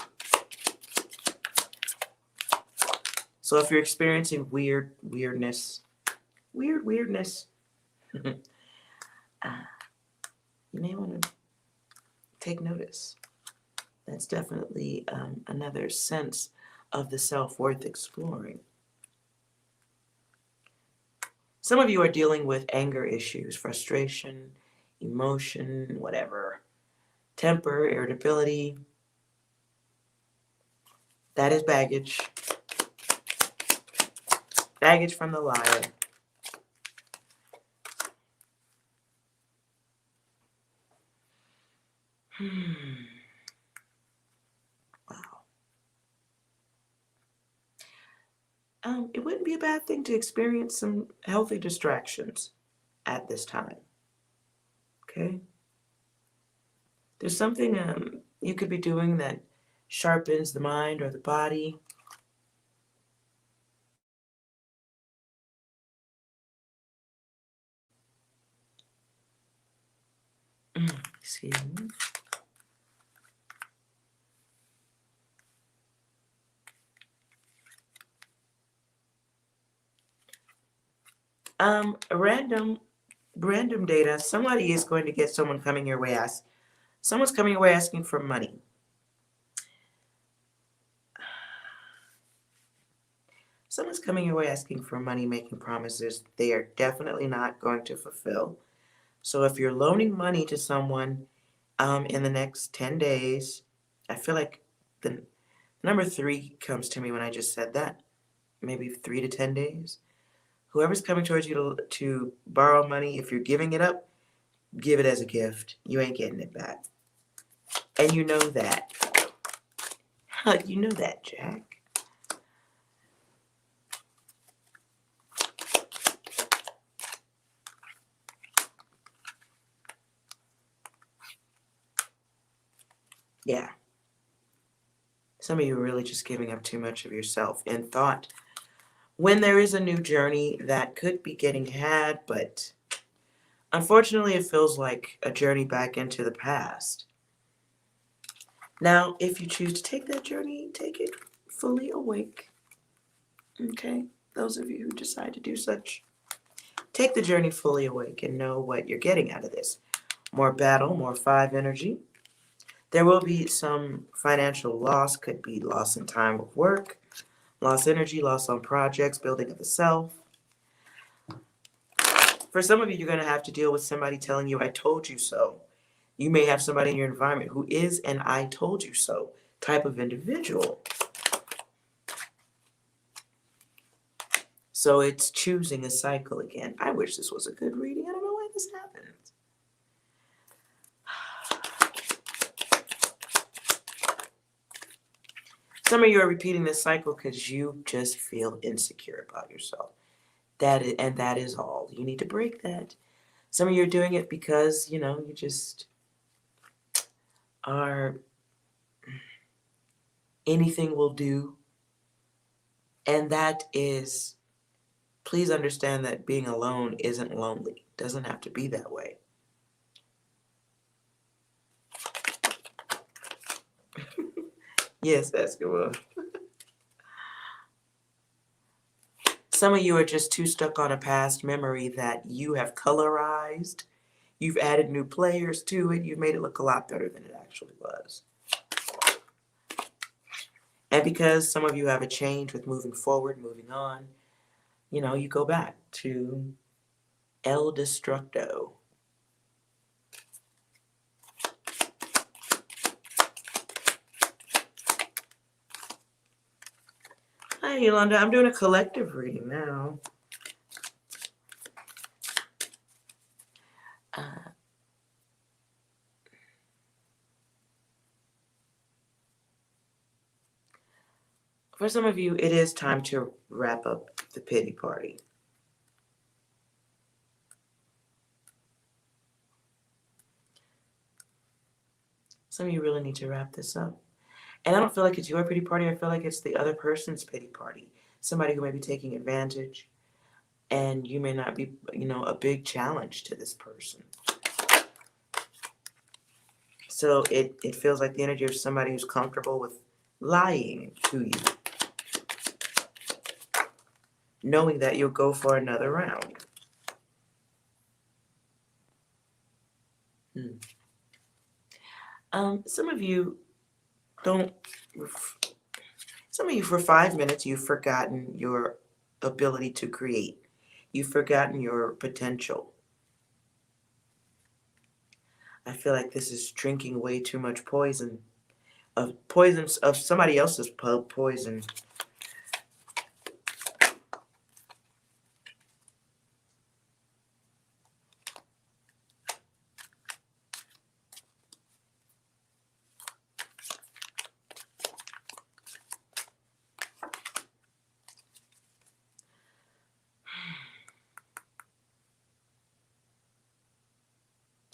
So if you're experiencing weirdness, you may want to take notice. That's definitely another sense of the self worth exploring. Some of you are dealing with anger issues, frustration, emotion, whatever, temper, irritability. That is baggage. Baggage from the liar. Wow. It wouldn't be a bad thing to experience some healthy distractions at this time. Okay? There's something you could be doing that sharpens the mind or the body. Excuse me. Random data. Somebody is going to get someone coming your way. Someone's coming your way asking for money. Someone's coming your way asking for money, making promises they are definitely not going to fulfill. So if you're loaning money to someone in the next 10 days, I feel like the number 3 comes to me when I just said that. Maybe 3 to 10 days. Whoever's coming towards you to borrow money, if you're giving it up, give it as a gift. You ain't getting it back. And you know that. You know that, Jack. Yeah. Some of you are really just giving up too much of yourself in thought. When there is a new journey that could be getting had, but unfortunately it feels like a journey back into the past. Now, if you choose to take that journey, take it fully awake. Okay? Those of you who decide to do such, take the journey fully awake and know what you're getting out of this. More battle, more 5 energy. There will be some financial loss, could be loss in time of work, loss energy, loss on projects, building of the self. For some of you, you're going to have to deal with somebody telling you, I told you so. You may have somebody in your environment who is an I told you so type of individual. So it's choosing a cycle again. I wish this was a good reading. I don't know why this happened. Some of you are repeating this cycle because you just feel insecure about yourself. That is all. You need to break that. Some of you are doing it because, you know, you just are anything will do. And that is, please understand that being alone isn't lonely. It doesn't have to be that way. Yes, Eskimo. Some of you are just too stuck on a past memory that you have colorized. You've added new players to it. You've made it look a lot better than it actually was. And because some of you have a change with moving forward, moving on, you know, you go back to El Destructo. Hi, Yolanda. I'm doing a collective reading now. For some of you, it is time to wrap up the pity party. Some of you really need to wrap this up. And I don't feel like it's your pity party. I feel like it's the other person's pity party. Somebody who may be taking advantage, and you may not be, you know, a big challenge to this person. So it feels like the energy of somebody who's comfortable with lying to you, knowing that you'll go for another round. Some of you for 5 minutes, you've forgotten your ability to create. You've forgotten your potential. I feel like this is drinking way too much poison of somebody else's poison.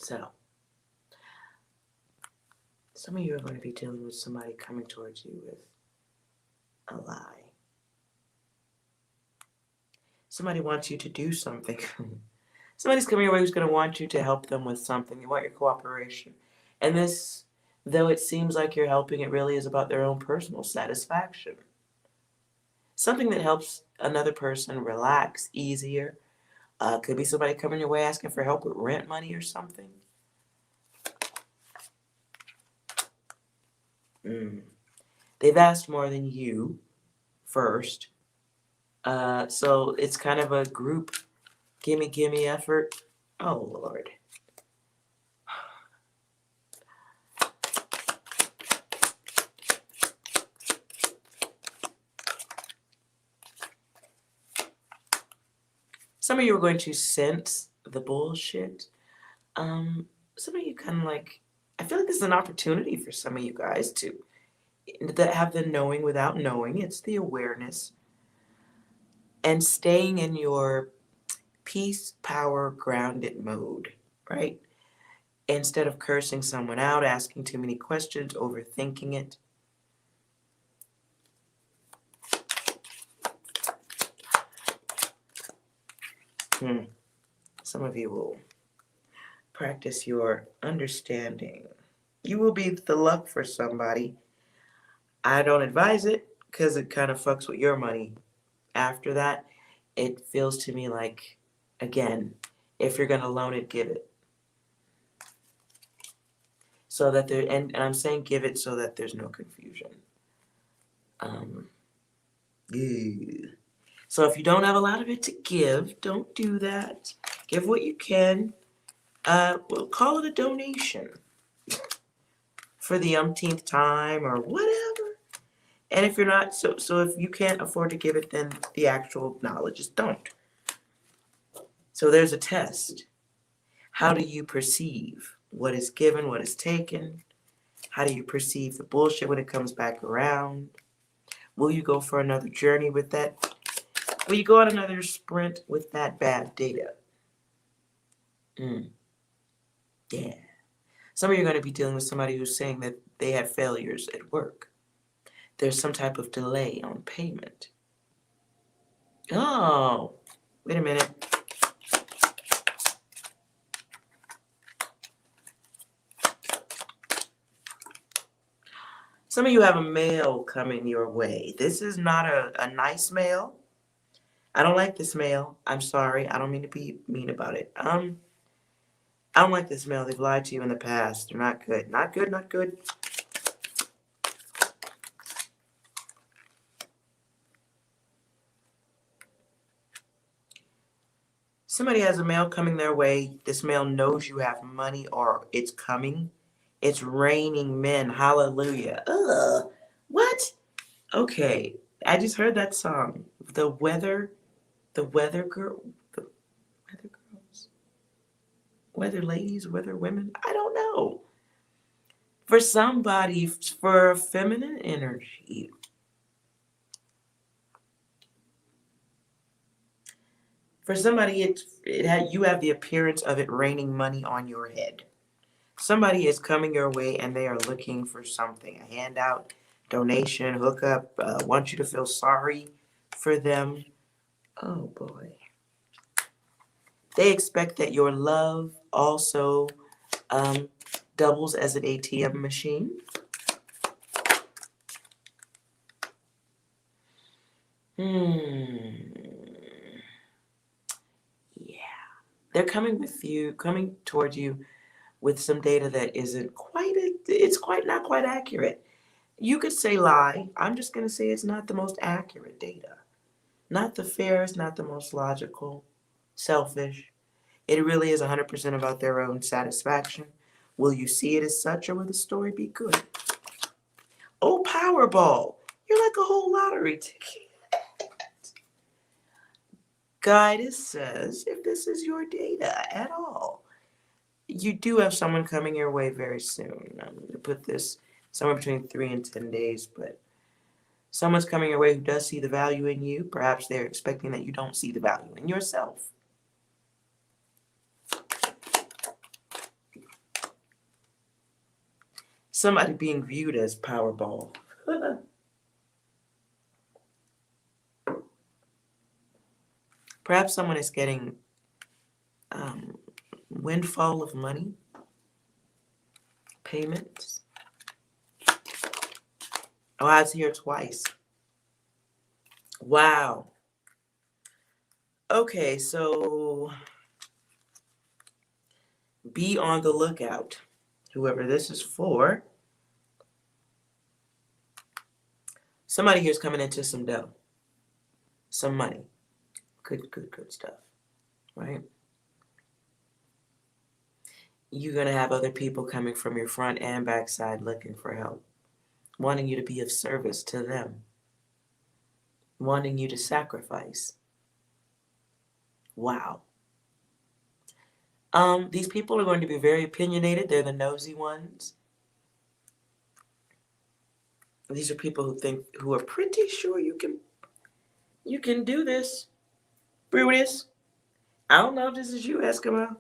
So, some of you are going to be dealing with somebody coming towards you with a lie. Somebody wants you to do something. Somebody's coming your way who's going to want you to help them with something. They want your cooperation. And this, though it seems like you're helping, it really is about their own personal satisfaction. Something that helps another person relax easier. Could be somebody coming your way asking for help with rent money or something. They've asked more than you first. So it's kind of a group gimme effort. Oh, Lord. Some of you are going to sense the bullshit. Some of you kind of like, I feel like this is an opportunity for some of you guys to have the knowing without knowing. It's the awareness. And staying in your peace, power, grounded mode, right? Instead of cursing someone out, asking too many questions, overthinking it. Some of you will practice your understanding. You will be the luck for somebody. I don't advise it because it kind of fucks with your money. After that, it feels to me like, again, if you're going to loan it, give it. So that there, and I'm saying give it so that there's no confusion. So if you don't have a lot of it to give, don't do that. Give what you can. We'll call it a donation for the umpteenth time or whatever. And if you're not, so if you can't afford to give it, then the actual knowledge is don't. So there's a test. How do you perceive what is given, what is taken? How do you perceive the bullshit when it comes back around? Will you go for another journey with that? Will you go on another sprint with that bad data? Yeah. Some of you are going to be dealing with somebody who's saying that they had failures at work. There's some type of delay on payment. Oh, wait a minute. Some of you have a mail coming your way. This is not a nice mail. I don't like this mail. I'm sorry. I don't mean to be mean about it. I don't like this mail. They've lied to you in the past. They're not good. Not good, not good. Somebody has a mail coming their way. This mail knows you have money or it's coming. It's raining men. Hallelujah. Ugh. What? Okay. I just heard that song. The weather girls, weather ladies, weather women. I don't know. For somebody, for feminine energy, for somebody, you have the appearance of it raining money on your head. Somebody is coming your way and they are looking for something, a handout, donation, hookup, want you to feel sorry for them. Oh boy. They expect that your love also doubles as an ATM machine. Yeah. They're coming towards you with some data that isn't not quite accurate. You could say lie. I'm just going to say it's not the most accurate data. Not the fairest, not the most logical, selfish. It really is 100% about their own satisfaction. Will you see it as such or will the story be good? Oh, Powerball. You're like a whole lottery ticket. Guidance says if this is your data at all, you do have someone coming your way very soon. I'm going to put this somewhere between 3 and 10 days, but someone's coming your way who does see the value in you. Perhaps they're expecting that you don't see the value in yourself. Somebody being viewed as Powerball. Perhaps someone is getting windfall of money, payments. Oh, I was here twice. Wow. Okay, so be on the lookout. Whoever this is for. Somebody here's coming into some dough. Some money. Good stuff. Right? You're going to have other people coming from your front and back side looking for help. Wanting you to be of service to them. Wanting you to sacrifice. Wow. These people are going to be very opinionated. They're the nosy ones. These are people who are pretty sure you can do this. Brutus. I don't know if this is you, Eskimo.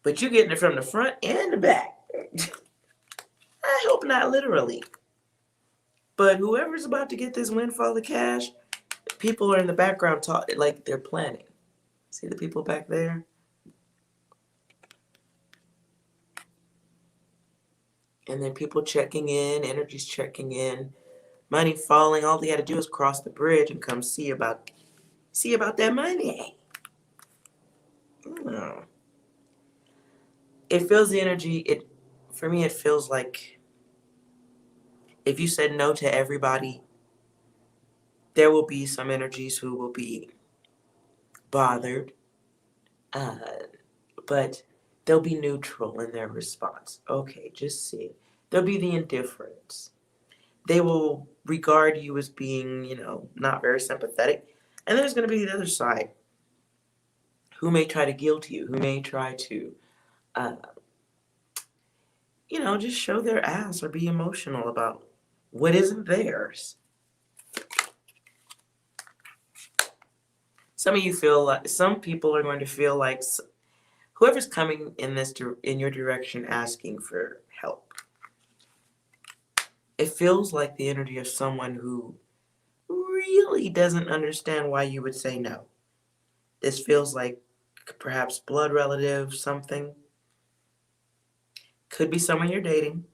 But you're getting it from the front and the back. I hope not literally. But whoever's about to get this windfall of cash, people are in the background talking like they're planning. See the people back there? And then people checking in, energy's checking in, money falling. All they got to do is cross the bridge and come see about that money. It feels the energy. For me, it feels like if you said no to everybody, there will be some energies who will be bothered, but they'll be neutral in their response. Okay, just see. There'll be the indifference. They will regard you as being, not very sympathetic. And there's going to be the other side who may try to guilt you, who may try to, just show their ass or be emotional about what isn't theirs. Some of you feel like, some people are going to feel like whoever's coming in your direction asking for help, it feels like the energy of someone who really doesn't understand why you would say no. This feels like perhaps blood relative, something. Could be someone you're dating.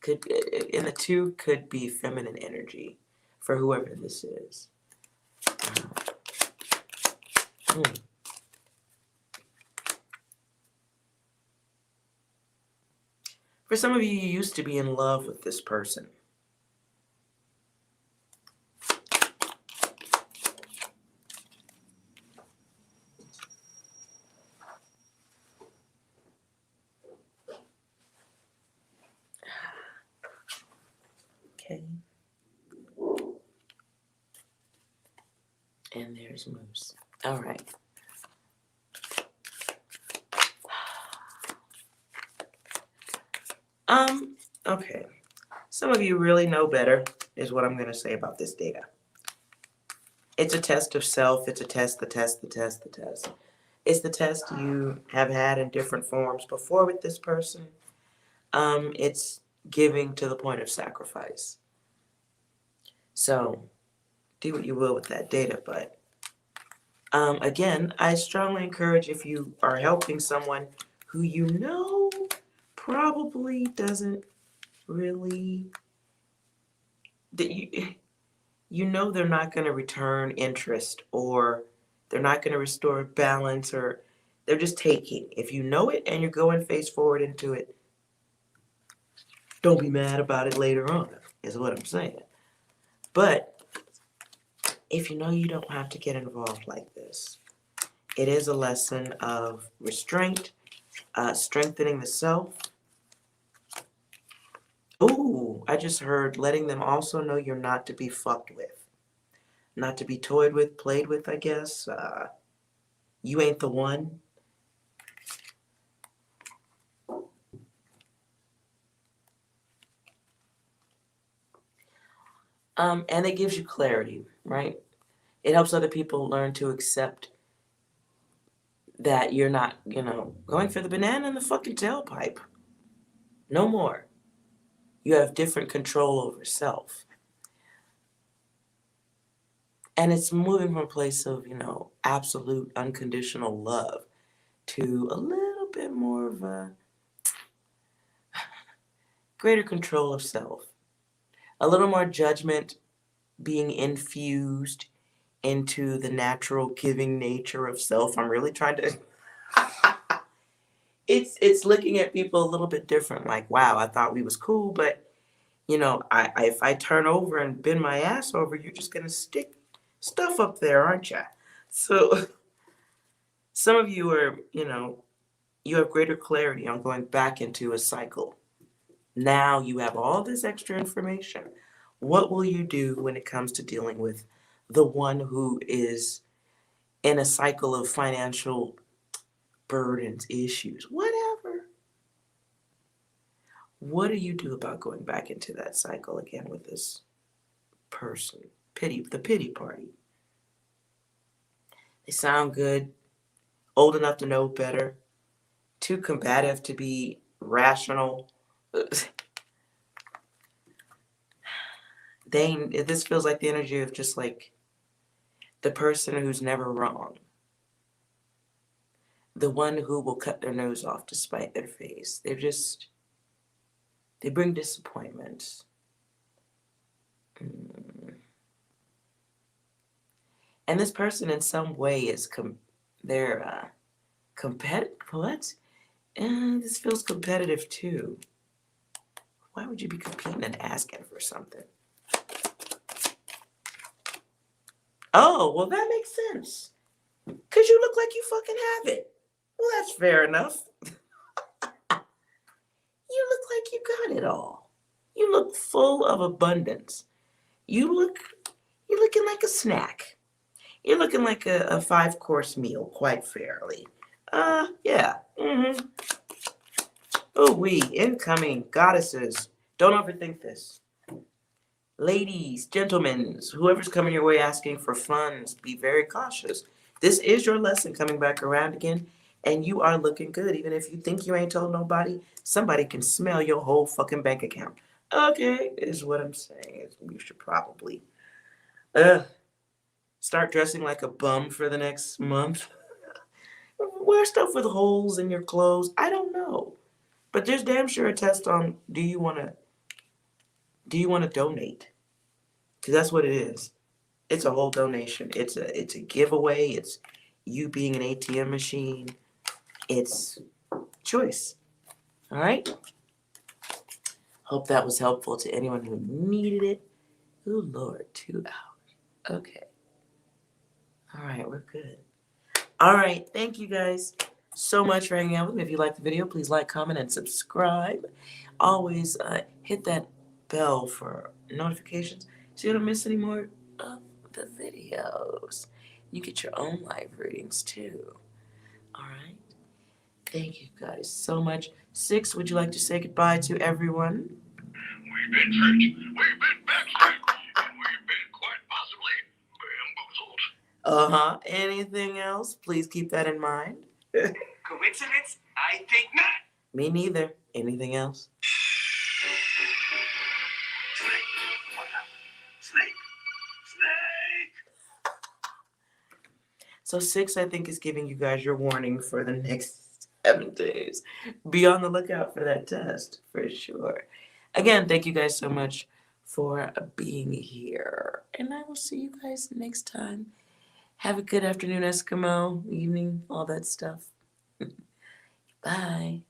And the two could be feminine energy for whoever this is. For some of you, you used to be in love with this person. Okay. And there's Moose. All right. Okay. Some of you really know better, is what I'm going to say about this data. It's a test of self. It's a test, the test. It's the test you have had in different forms before with this person. It's giving to the point of sacrifice. So, do what you will with that data, but again, I strongly encourage, if you are helping someone who you know probably doesn't really, that you know they're not going to return interest, or they're not going to restore balance, or they're just taking. If you know it and you're going face forward into it, don't be mad about it later on, is what I'm saying. But if you know you don't have to get involved like this, it is a lesson of restraint, strengthening the self. Ooh, I just heard letting them also know you're not to be fucked with. Not to be toyed with, played with, I guess. You ain't the one. And it gives you clarity, right? It helps other people learn to accept that you're not, going for the banana in the fucking tailpipe. No more. You have different control over self. And it's moving from a place of, absolute unconditional love to a little bit more of a greater control of self. A little more judgment being infused into the natural giving nature of self. I'm really trying to it's looking at people a little bit different, like, wow, I thought we was cool, but if I turn over and bend my ass over, you're just gonna stick stuff up there, aren't you? So some of you are, you have greater clarity on going back into a cycle. Now you have all this extra information. What will you do when it comes to dealing with the one who is in a cycle of financial burdens, issues, whatever? What do you do about going back into that cycle again with this person? The pity party. They sound good, old enough to know better, too combative to be rational. This feels like the energy of just like the person who's never wrong. The one who will cut their nose off to spite their face. They bring disappointment. And this person in some way is competitive. What? This feels competitive too. Why would you be competing and asking for something? Oh, well, that makes sense. Because you look like you fucking have it. Well, that's fair enough. You look like you got it all. You look full of abundance. You're looking like a snack. You're looking like a 5-course meal, quite fairly. Yeah. Oh, incoming goddesses. Don't overthink this. Ladies, gentlemen, whoever's coming your way asking for funds, be very cautious. This is your lesson coming back around again, and you are looking good. Even if you think you ain't told nobody, somebody can smell your whole fucking bank account. Okay, is what I'm saying. You should probably start dressing like a bum for the next month. Wear stuff with holes in your clothes. I don't know. But there's damn sure a test on do you want to donate? Because that's what it is. It's a whole donation. It's a giveaway. It's you being an ATM machine. It's choice. All right? Hope that was helpful to anyone who needed it. Oh, Lord, 2 hours. Okay. All right, we're good. All right, thank you guys so much for hanging out with me. If you liked the video, please like, comment, and subscribe. Always hit that bell for notifications so you don't miss any more of the videos. You get your own live readings too. All right. Thank you guys so much. Six, would you like to say goodbye to everyone? We've been tricked. We've been backstabbed. And we've been quite possibly bamboozled. Anything else? Please keep that in mind. Coincidence? I think not. Me neither. Anything else? Snake. What happened? Snake. Snake. So 6, I think, is giving you guys your warning for the next 7 days. Be on the lookout for that test, for sure. Again, thank you guys so much for being here. And I will see you guys next time. Have a good afternoon, Eskimo, evening, all that stuff. Bye.